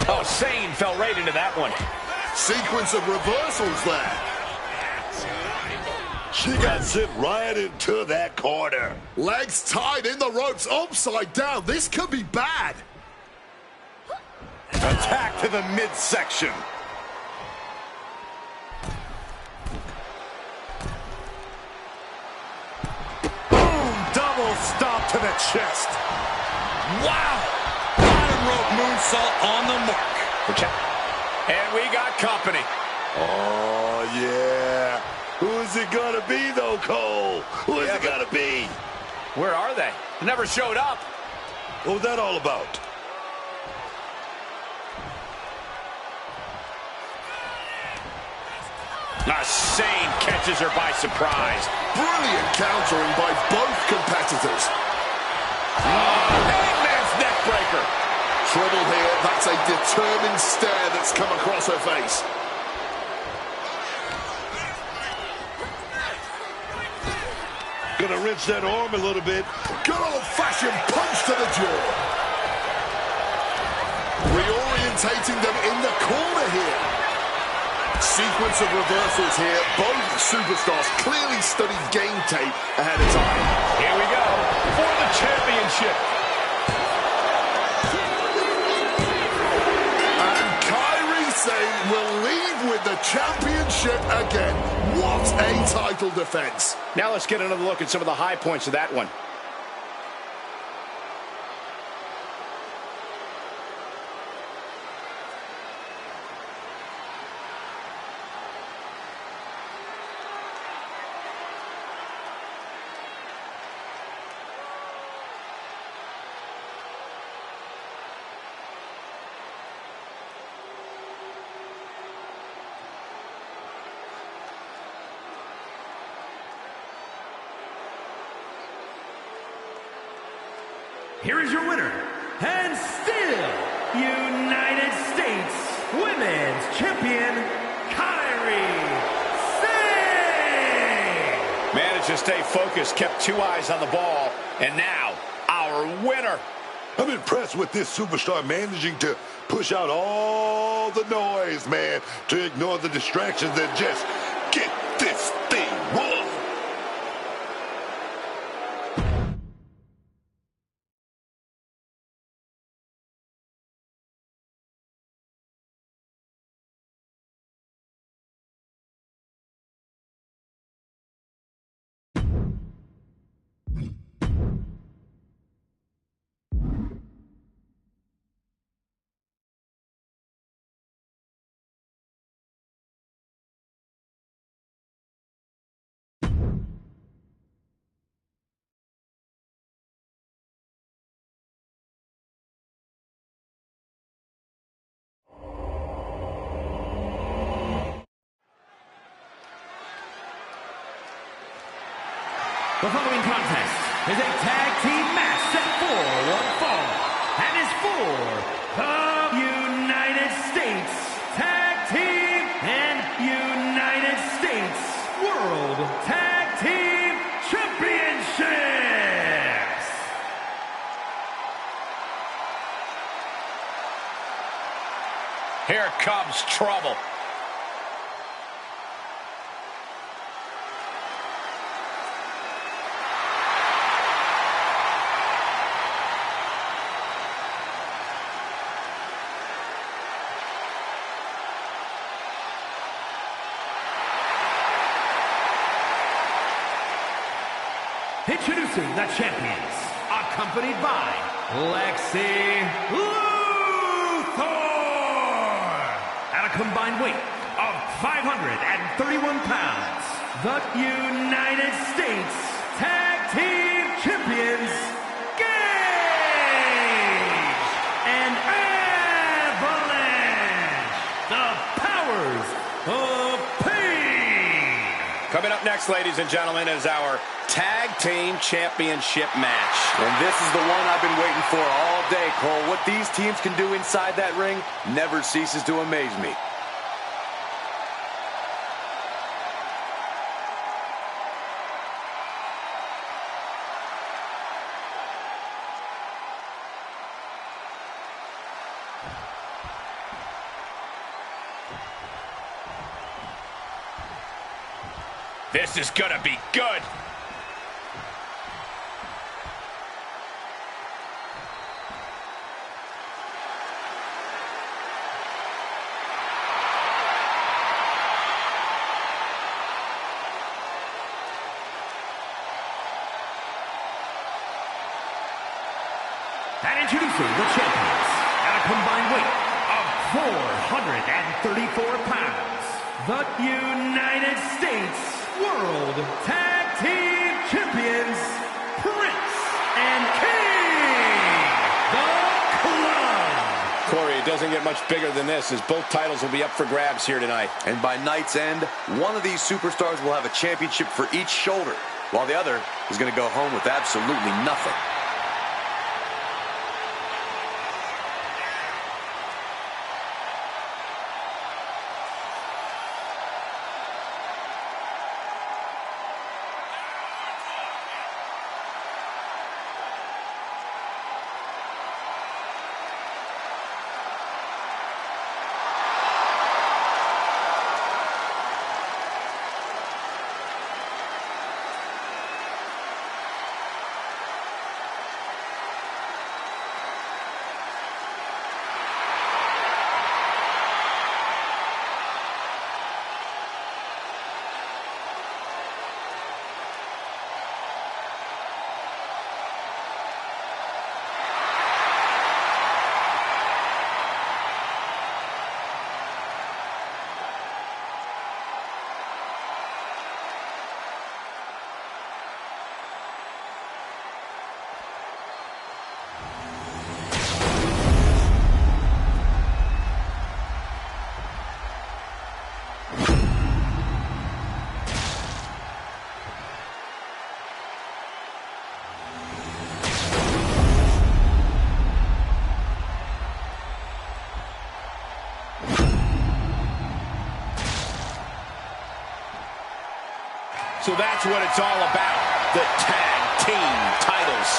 Oh, Sane fell right into that one. Sequence of reversals there. She got sent right into that corner. Legs tied in the ropes, upside down. This could be bad. Attack to the midsection. Boom, double Brutal stomp to the chest. Wow! Bottom rope moonsault on the mark. And we got company. Oh, yeah. Who is it going to be, though, Cole? Who is it going to be? Where are they? They never showed up. What was that all about? Sane catches her by surprise. Brilliant countering by both competitors. Hangman's neck breaker. Trouble here. That's a determined stare that's come across her face. Gonna wrench that arm a little bit. Good old-fashioned punch to the jaw. Reorientating them in the corner here. Sequence of reversals here. Both superstars clearly studied game tape ahead of time. Here we go for the championship. And Kairi Sane will leave with the championship again. What a title defense. Now let's get another look at some of the high points of that one. Here is your winner, and still United States Women's Champion, Kairi Sane. Managed to stay focused, kept two eyes on the ball, and now our winner. I'm impressed with this superstar managing to push out all the noise, man, to ignore the distractions and just get this thing won. The following contest is a tag team match set for one fall and is for the United States Tag Team and United States World Tag Team Championships. Here comes trouble. Introducing the champions, accompanied by Lexi Luthor at a combined weight of 531 pounds. The United States Tag Team Champions, Gage and Avalanche, the powers of pain. Coming up next, ladies and gentlemen, is our Tag Team Championship match. And this is the one I've been waiting for all day, Cole. What these teams can do inside that ring never ceases to amaze me. This is gonna be good. And introducing the champions at a combined weight of 434 pounds, the United States World Tag Team Champions, Prince and King, the Club. Corey, it doesn't get much bigger than this, as both titles will be up for grabs here tonight. And by night's end, one of these superstars will have a championship for each shoulder, while the other is going to go home with absolutely nothing. So that's what it's all about, the tag team titles.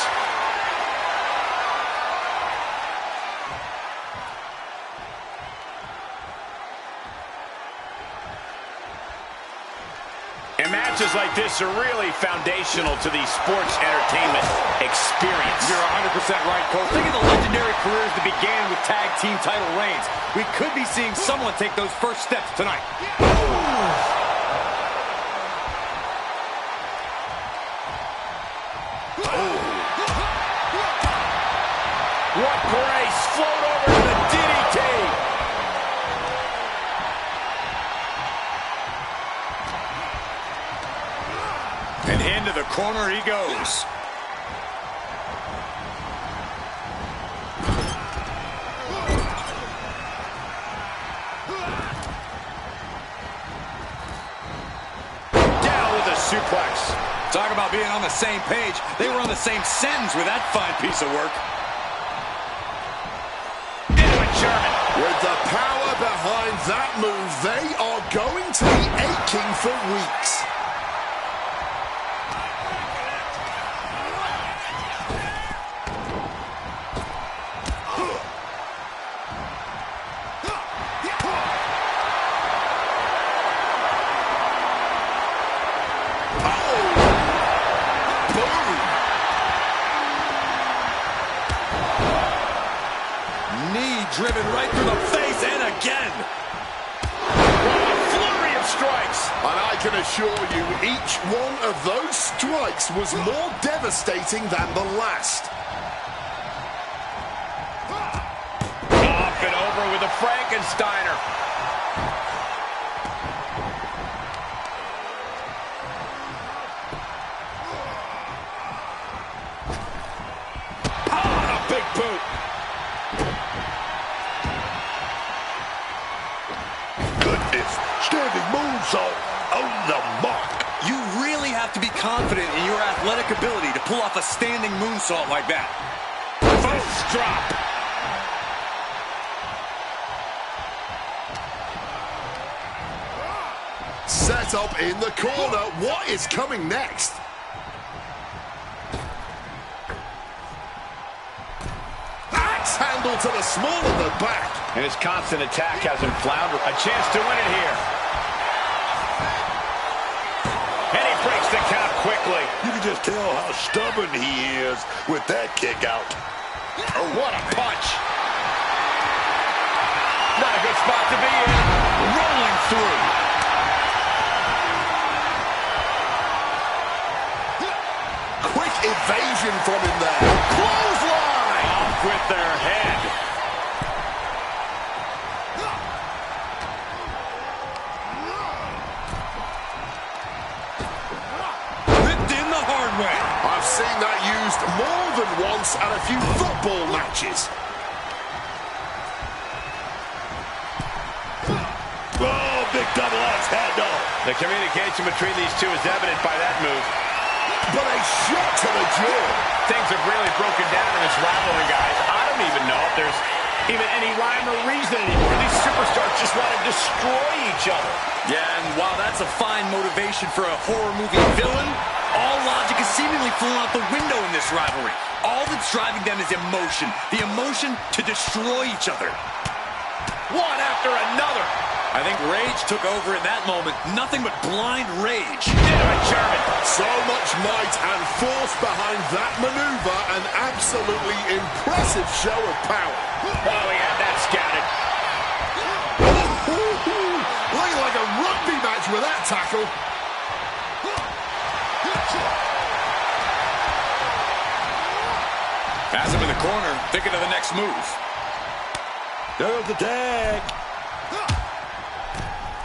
And matches like this are really foundational to the sports entertainment experience. You're 100% right, Cole. Think of the legendary careers that began with tag team title reigns. We could be seeing someone take those first steps tonight. What grace! Float over to the DDT! And into the corner he goes. Down with a suplex. Talk about being on the same page. They were on the same sentence with that fine piece of work. With the power behind that move, they are going to be aching for weeks. Driven right through the face, and again. A flurry of strikes. And I can assure you, each one of those strikes was more devastating than the last. Up and over with a Frankensteiner. A big boot. Standing moonsault on the mark. You really have to be confident in your athletic ability to pull off a standing moonsault like that. First drop. Set up in the corner. What is coming next? Axe handle to the small of the back. And his constant attack has him flounder. A chance to win it here. And he breaks the count quickly. You can just tell how stubborn he is with that kick out. Oh, what a punch. Not a good spot to be in. Rolling through. Quick evasion from him there. Clothesline. with their head. Ripped in the hard way. I've seen that used more than once at a few football matches. Oh, big double axe handoff. The communication between these two is evident by that move. But a shot to the jaw. Things have really broken down in this rivalry, guys. I don't even know if there's even any rhyme or reason anymore. These superstars just want to destroy each other. Yeah, and while that's a fine motivation for a horror movie villain, all logic is seemingly flown out the window in this rivalry. All that's driving them is emotion. The emotion to destroy each other. One after another. I think rage took over in that moment. Nothing but blind rage. Into a German. So much might and force behind that maneuver. An absolutely impressive show of power. Oh, he had that scouted. Looking like a rugby match with that tackle. Has him in the corner, thinking of the next move. There's the tag.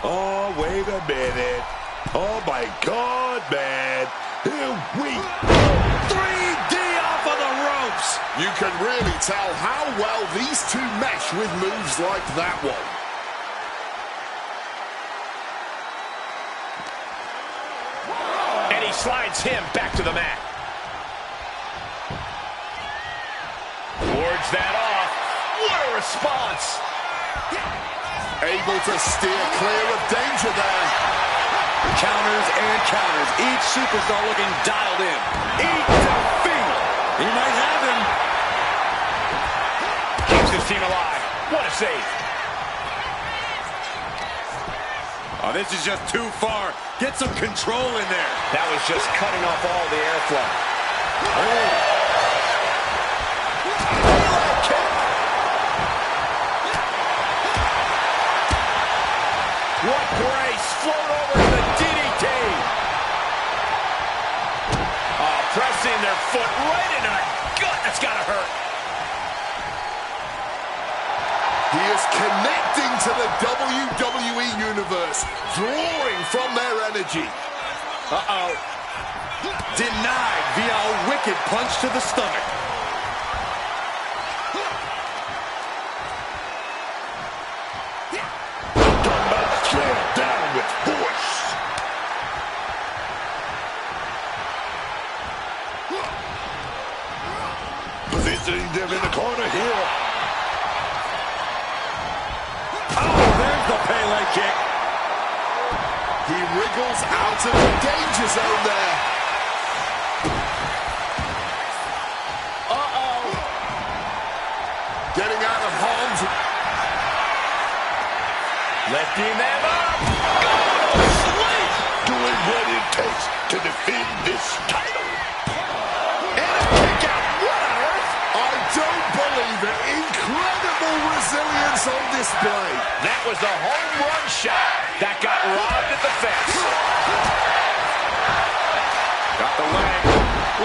Oh, wait a minute. Oh, my God, man. Here we go. 3D off of the ropes. You can really tell how well these two mesh with moves like that one. And he slides him back to the mat. Wards that off. What a response. Able to steer clear of danger there. Counters and counters. Each superstar looking dialed in. Eat defeat. He might have him. Keeps his team alive. What a save. Oh, this is just too far. Get some control in there. That was just cutting off all the airflow. Oh. What grace. Float over to the DDT. Oh, pressing their foot right into the gut. That's got to hurt. He is connecting to the WWE Universe, drawing from their energy. Uh-oh. Denied via a wicked punch to the stomach. Down with force. Positioning them in the corner here. Oh, there's the Pele kick. He wriggles out of the danger zone there. Uh-oh. Getting out of harm's way. Lifting them up. Doing what it takes to defend this title. And a kick out. What on earth? I don't believe it. Incredible resilience on display. That was the home run shot that got robbed at the fence. Got the leg.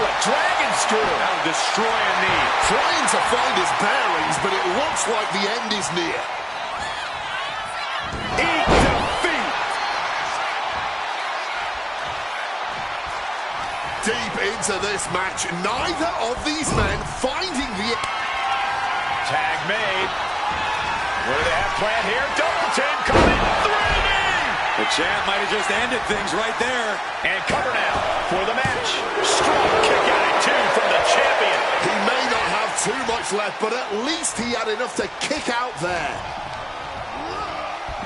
What a dragon screw. That'll destroy a knee. Trying to find his bearings, but it looks like the end is near. Eat defeat. Deep into this match, neither of these men finding the... Tag made. What do they have planned here? Double team coming. 3D. The champ might have just ended things right there. And cover now for the match. Strong kick out at two from the champion. He may not have too much left, but at least he had enough to kick out there.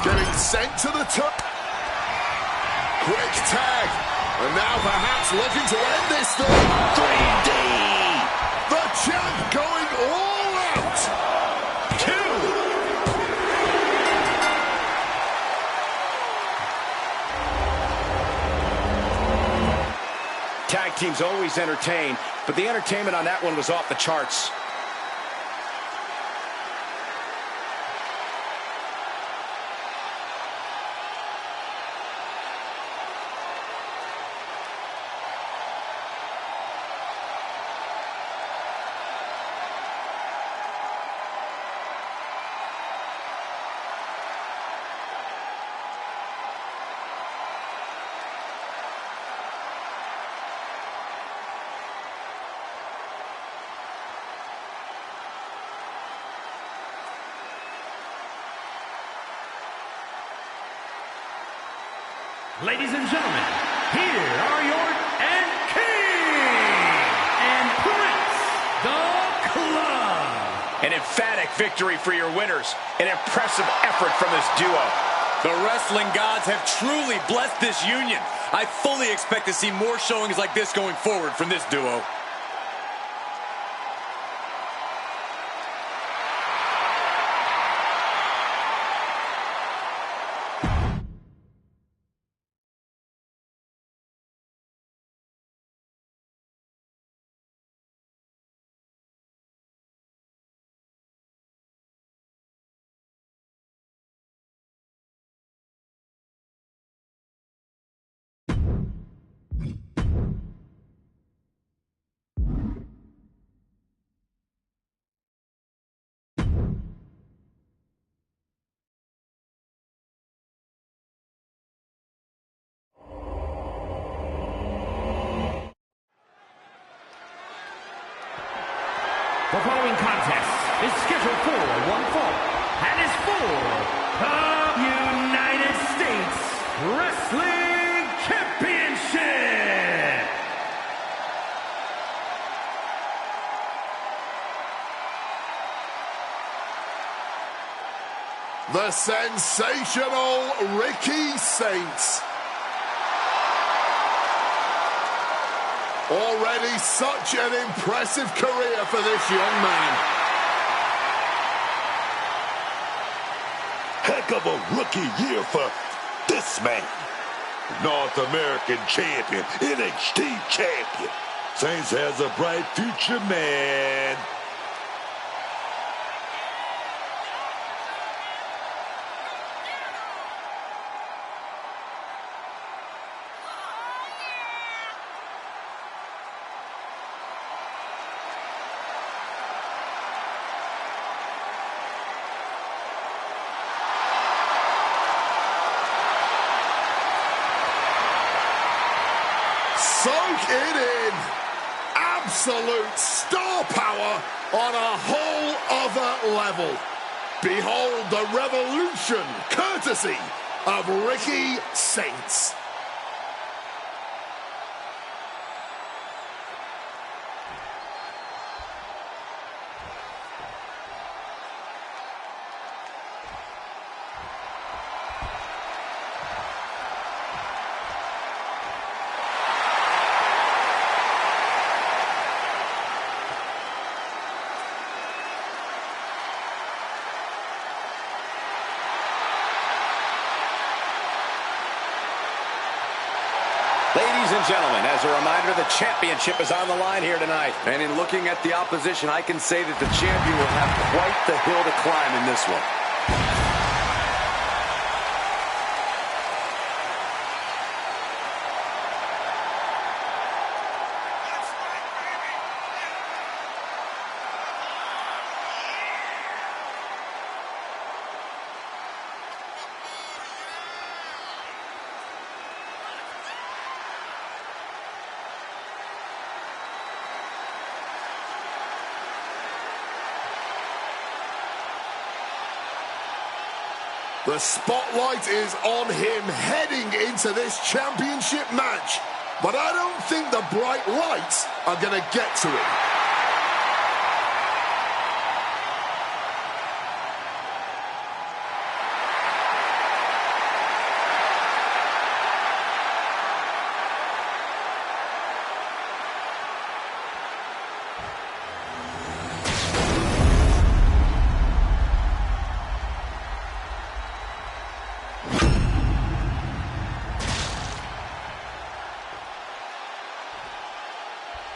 Getting sent to the top. Quick tag. And now perhaps looking to end this thing. 3D. The champ going all out. 2. Tag team's always entertained, but the entertainment on that one was off the charts. Ladies and gentlemen, here are your and King and Prince, the Club. An emphatic victory for your winners. An impressive effort from this duo. The wrestling gods have truly blessed this union. I fully expect to see more showings like this going forward from this duo. The following contest is scheduled for one fall and is for the United States Wrestling Championship. The sensational Ricky Saints. Already such an impressive career for this young man. Heck of a rookie year for this man. North American champion, NXT champion. Saints has a bright future, man. Soak it in. Absolute star power on a whole other level. Behold the revolution courtesy of Ricky Saints. Ladies and gentlemen, as a reminder, the championship is on the line here tonight. And in looking at the opposition, I can say that the champion will have quite the hill to climb in this one. The spotlight is on him heading into this championship match. But I don't think the bright lights are going to get to him.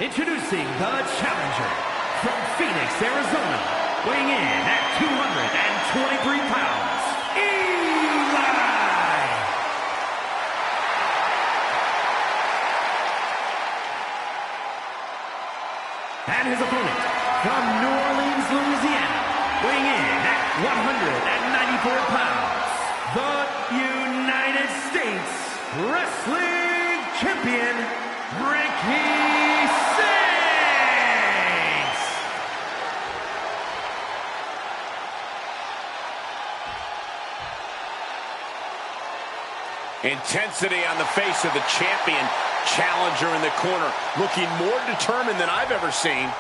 Introducing the challenger from Phoenix, Arizona, weighing in at 223 pounds, Eli! And his opponent from New Orleans, Louisiana, weighing in at 194 pounds, the United States Wrestling Champion, Ricky Intensity on the face of the champion. Challenger in the corner, looking more determined than I've ever seen.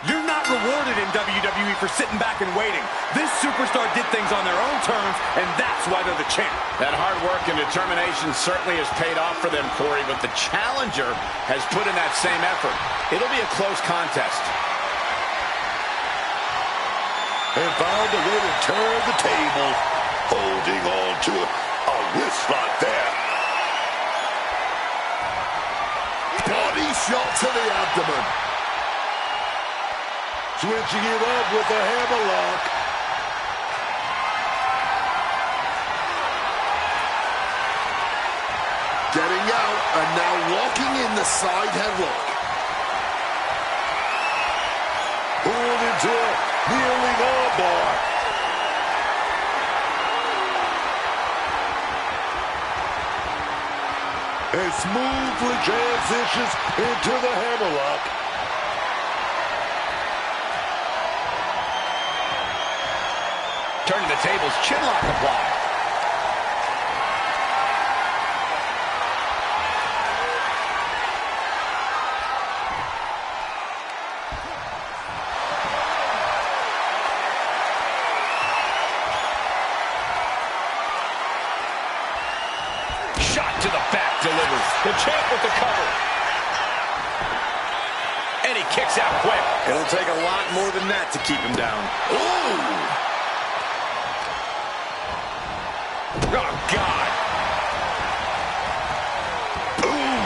You're not rewarded in WWE for sitting back and waiting. This superstar did things on their own terms, and that's why they're the champ. That hard work and determination certainly has paid off for them, Corey, but the challenger has put in that same effort. It'll be a close contest. And found a way to turn the table, holding on to a wrist lock there. Body shot to the abdomen. Switching it up with a hammerlock. Getting out and now locking in the side headlock. Pulled into a kneeling armbar. And smoothly transitions into the hammerlock. Turning the tables, chinlock applied. Shot to the back delivers. The champ with the cover. And he kicks out quick. It'll take a lot more than that to keep him down. Ooh! Oh, God. Boom.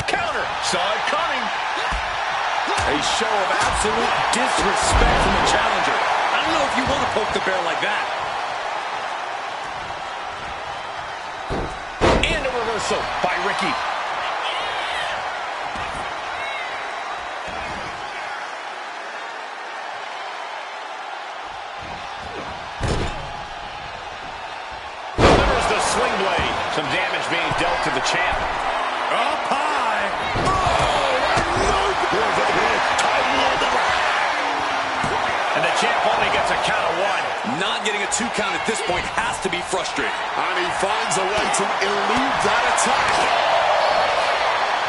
Counter. Saw it coming. A show of absolute disrespect from the challenger. I don't know if you want to poke the bear like that. And a reversal by Ricky. Sling blade. Some damage being dealt to the champ. Up high. And the champ only gets a count of one. Not getting a 2 count at this point has to be frustrating. And he finds a way to elude that attack.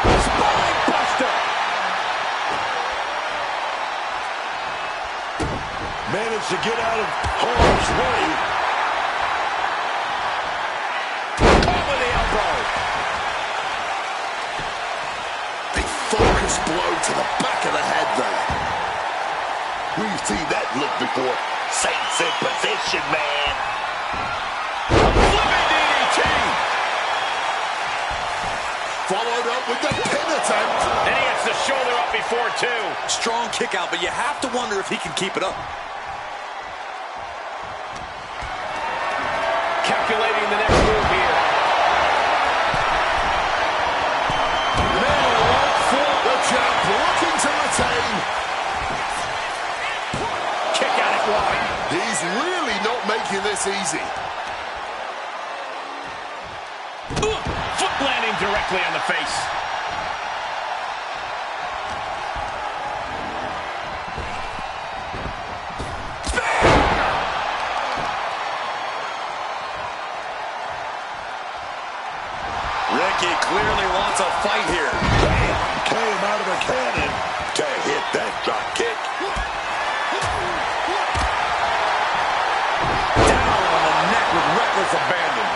Spine buster. Managed to get out of harm's way. Focused blow to the back of the head there. We've seen that look before. Saints in position, man. Flipping DDT. Followed up with the pin attempt. And he gets the shoulder up before, too. Strong kick out, but you have to wonder if he can keep it up. Calculating the next move here. Looking to retain. Kick out at one. He's really not making this easy. Foot landing directly on the face. Ricky clearly wants a fight here. Came out of a cannon to hit that drop kick. Down on the neck with reckless abandon.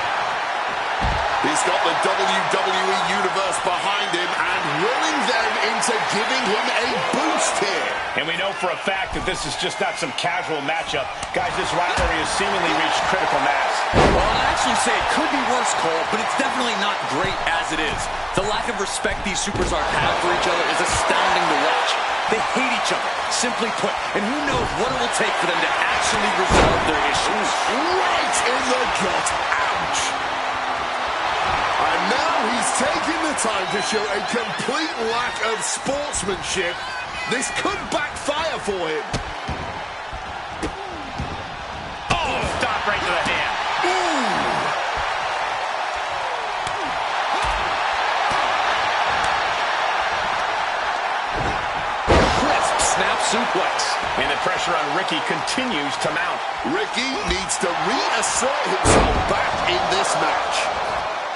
He's got the WWE Universe behind him and willing them into giving him a boost here. And we know for a fact that this is just not some casual matchup. Guys, this rivalry has seemingly reached critical mass. Well, I'd actually say it could be worse, Cole, but it's definitely not great as it is. The lack of respect these superstars have for each other is astounding to watch. They hate each other, simply put, and who knows what it will take for them to actually resolve their issues. Right in the gut. Ouch. And now he's taking the time to show a complete lack of sportsmanship. This could backfire for him. Oh, stop right to the hand. Ooh. snap suplex. And the pressure on Ricky continues to mount. Ricky needs to reassert himself back in this match.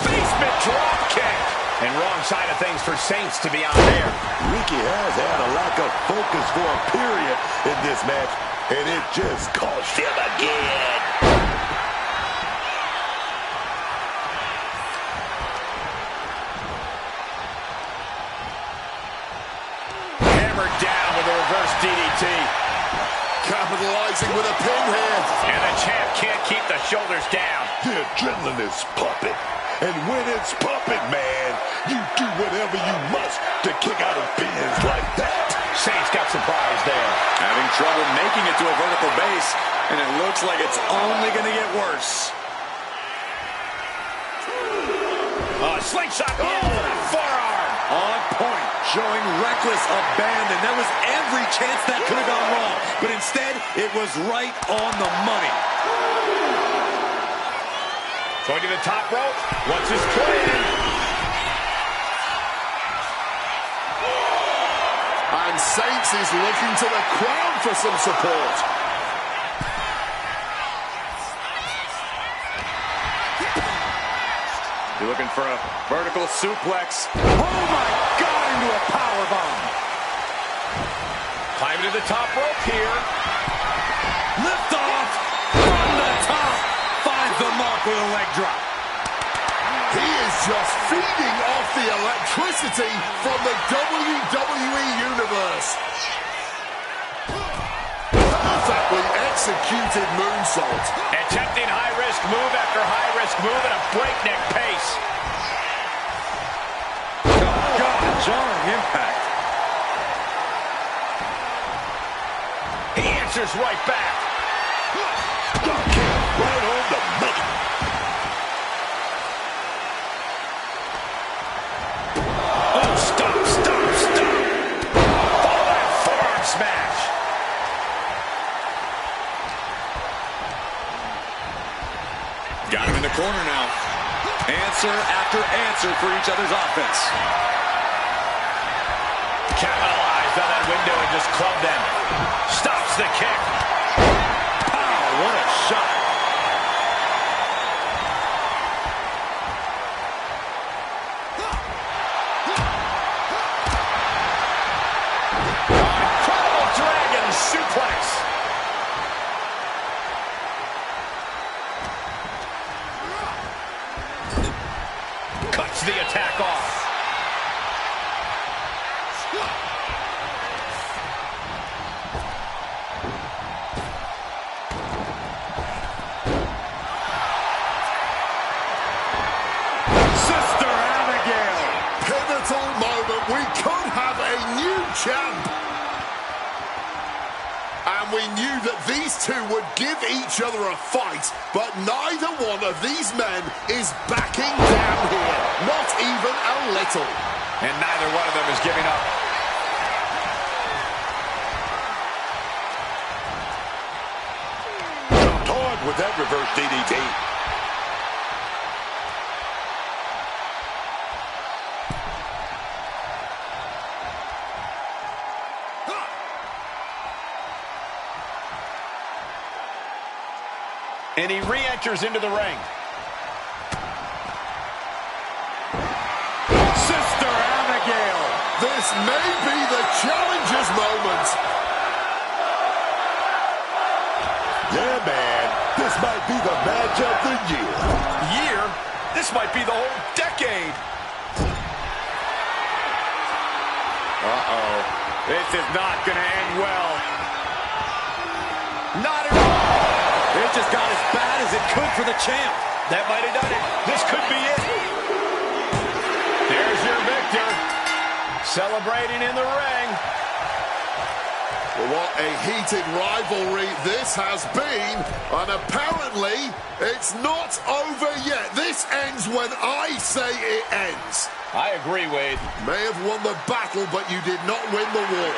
Basement drop kick. And wrong side of things for Saints to be on there. Ricky has had a lack of focus for a period in this match, and it just cost him again. Hammered down with a reverse DDT. Capitalizing with a pin here. And the champ can't keep the shoulders down. The adrenaline is pumping. And when it's pumping, man, you do whatever you must to kick out of pins like that. Saints got surprised there. Having trouble making it to a vertical base, and it looks like it's only going to get worse. Slingshot. Forearm. On point, showing reckless abandon. There was every chance that could have gone wrong, but instead, it was right on the money. Going to the top rope. What's his plan? And Saints is looking to the crowd for some support. You're looking for a vertical suplex. Oh my God, into a powerbomb. Climbing to the top rope here. Lift off from the top. Finds the mark with a leg drop. He is just feeding off the electricity from the WWE Universe. Perfectly executed moonsault. Attempting high-risk move after high-risk move at a breakneck pace. Oh, God, jarring impact. He answers right back. Right on the money. Oh, stop. Follow that forearm smash. Got him in the corner now. Answer after answer for each other's offense. Capitalized on that window and just clubbed them. Stops the kick. Pow, what a shot. Incredible dragon suplex. Cuts the attack off. Sister Abigail. Pivotal moment. We could have a new champ. And we knew that these two would give each other a fight, but neither one of these men is backing down here. Not even a little. And neither one of them is giving up. Jumped hard with that reverse DDT. And he re-enters into the ring. Sister Abigail. This may be the challenger's moment. Yeah, man. This might be the match of the year. Year? This might be the whole decade. Uh-oh. This is not going to end well. Not at all. It just got as bad as it could for the champ. That might have done it. This could be it. There's your victor. Celebrating in the ring. Well, what a heated rivalry this has been. And apparently, it's not over yet. This ends when I say it ends. I agree, Wade. May have won the battle, but you did not win the war.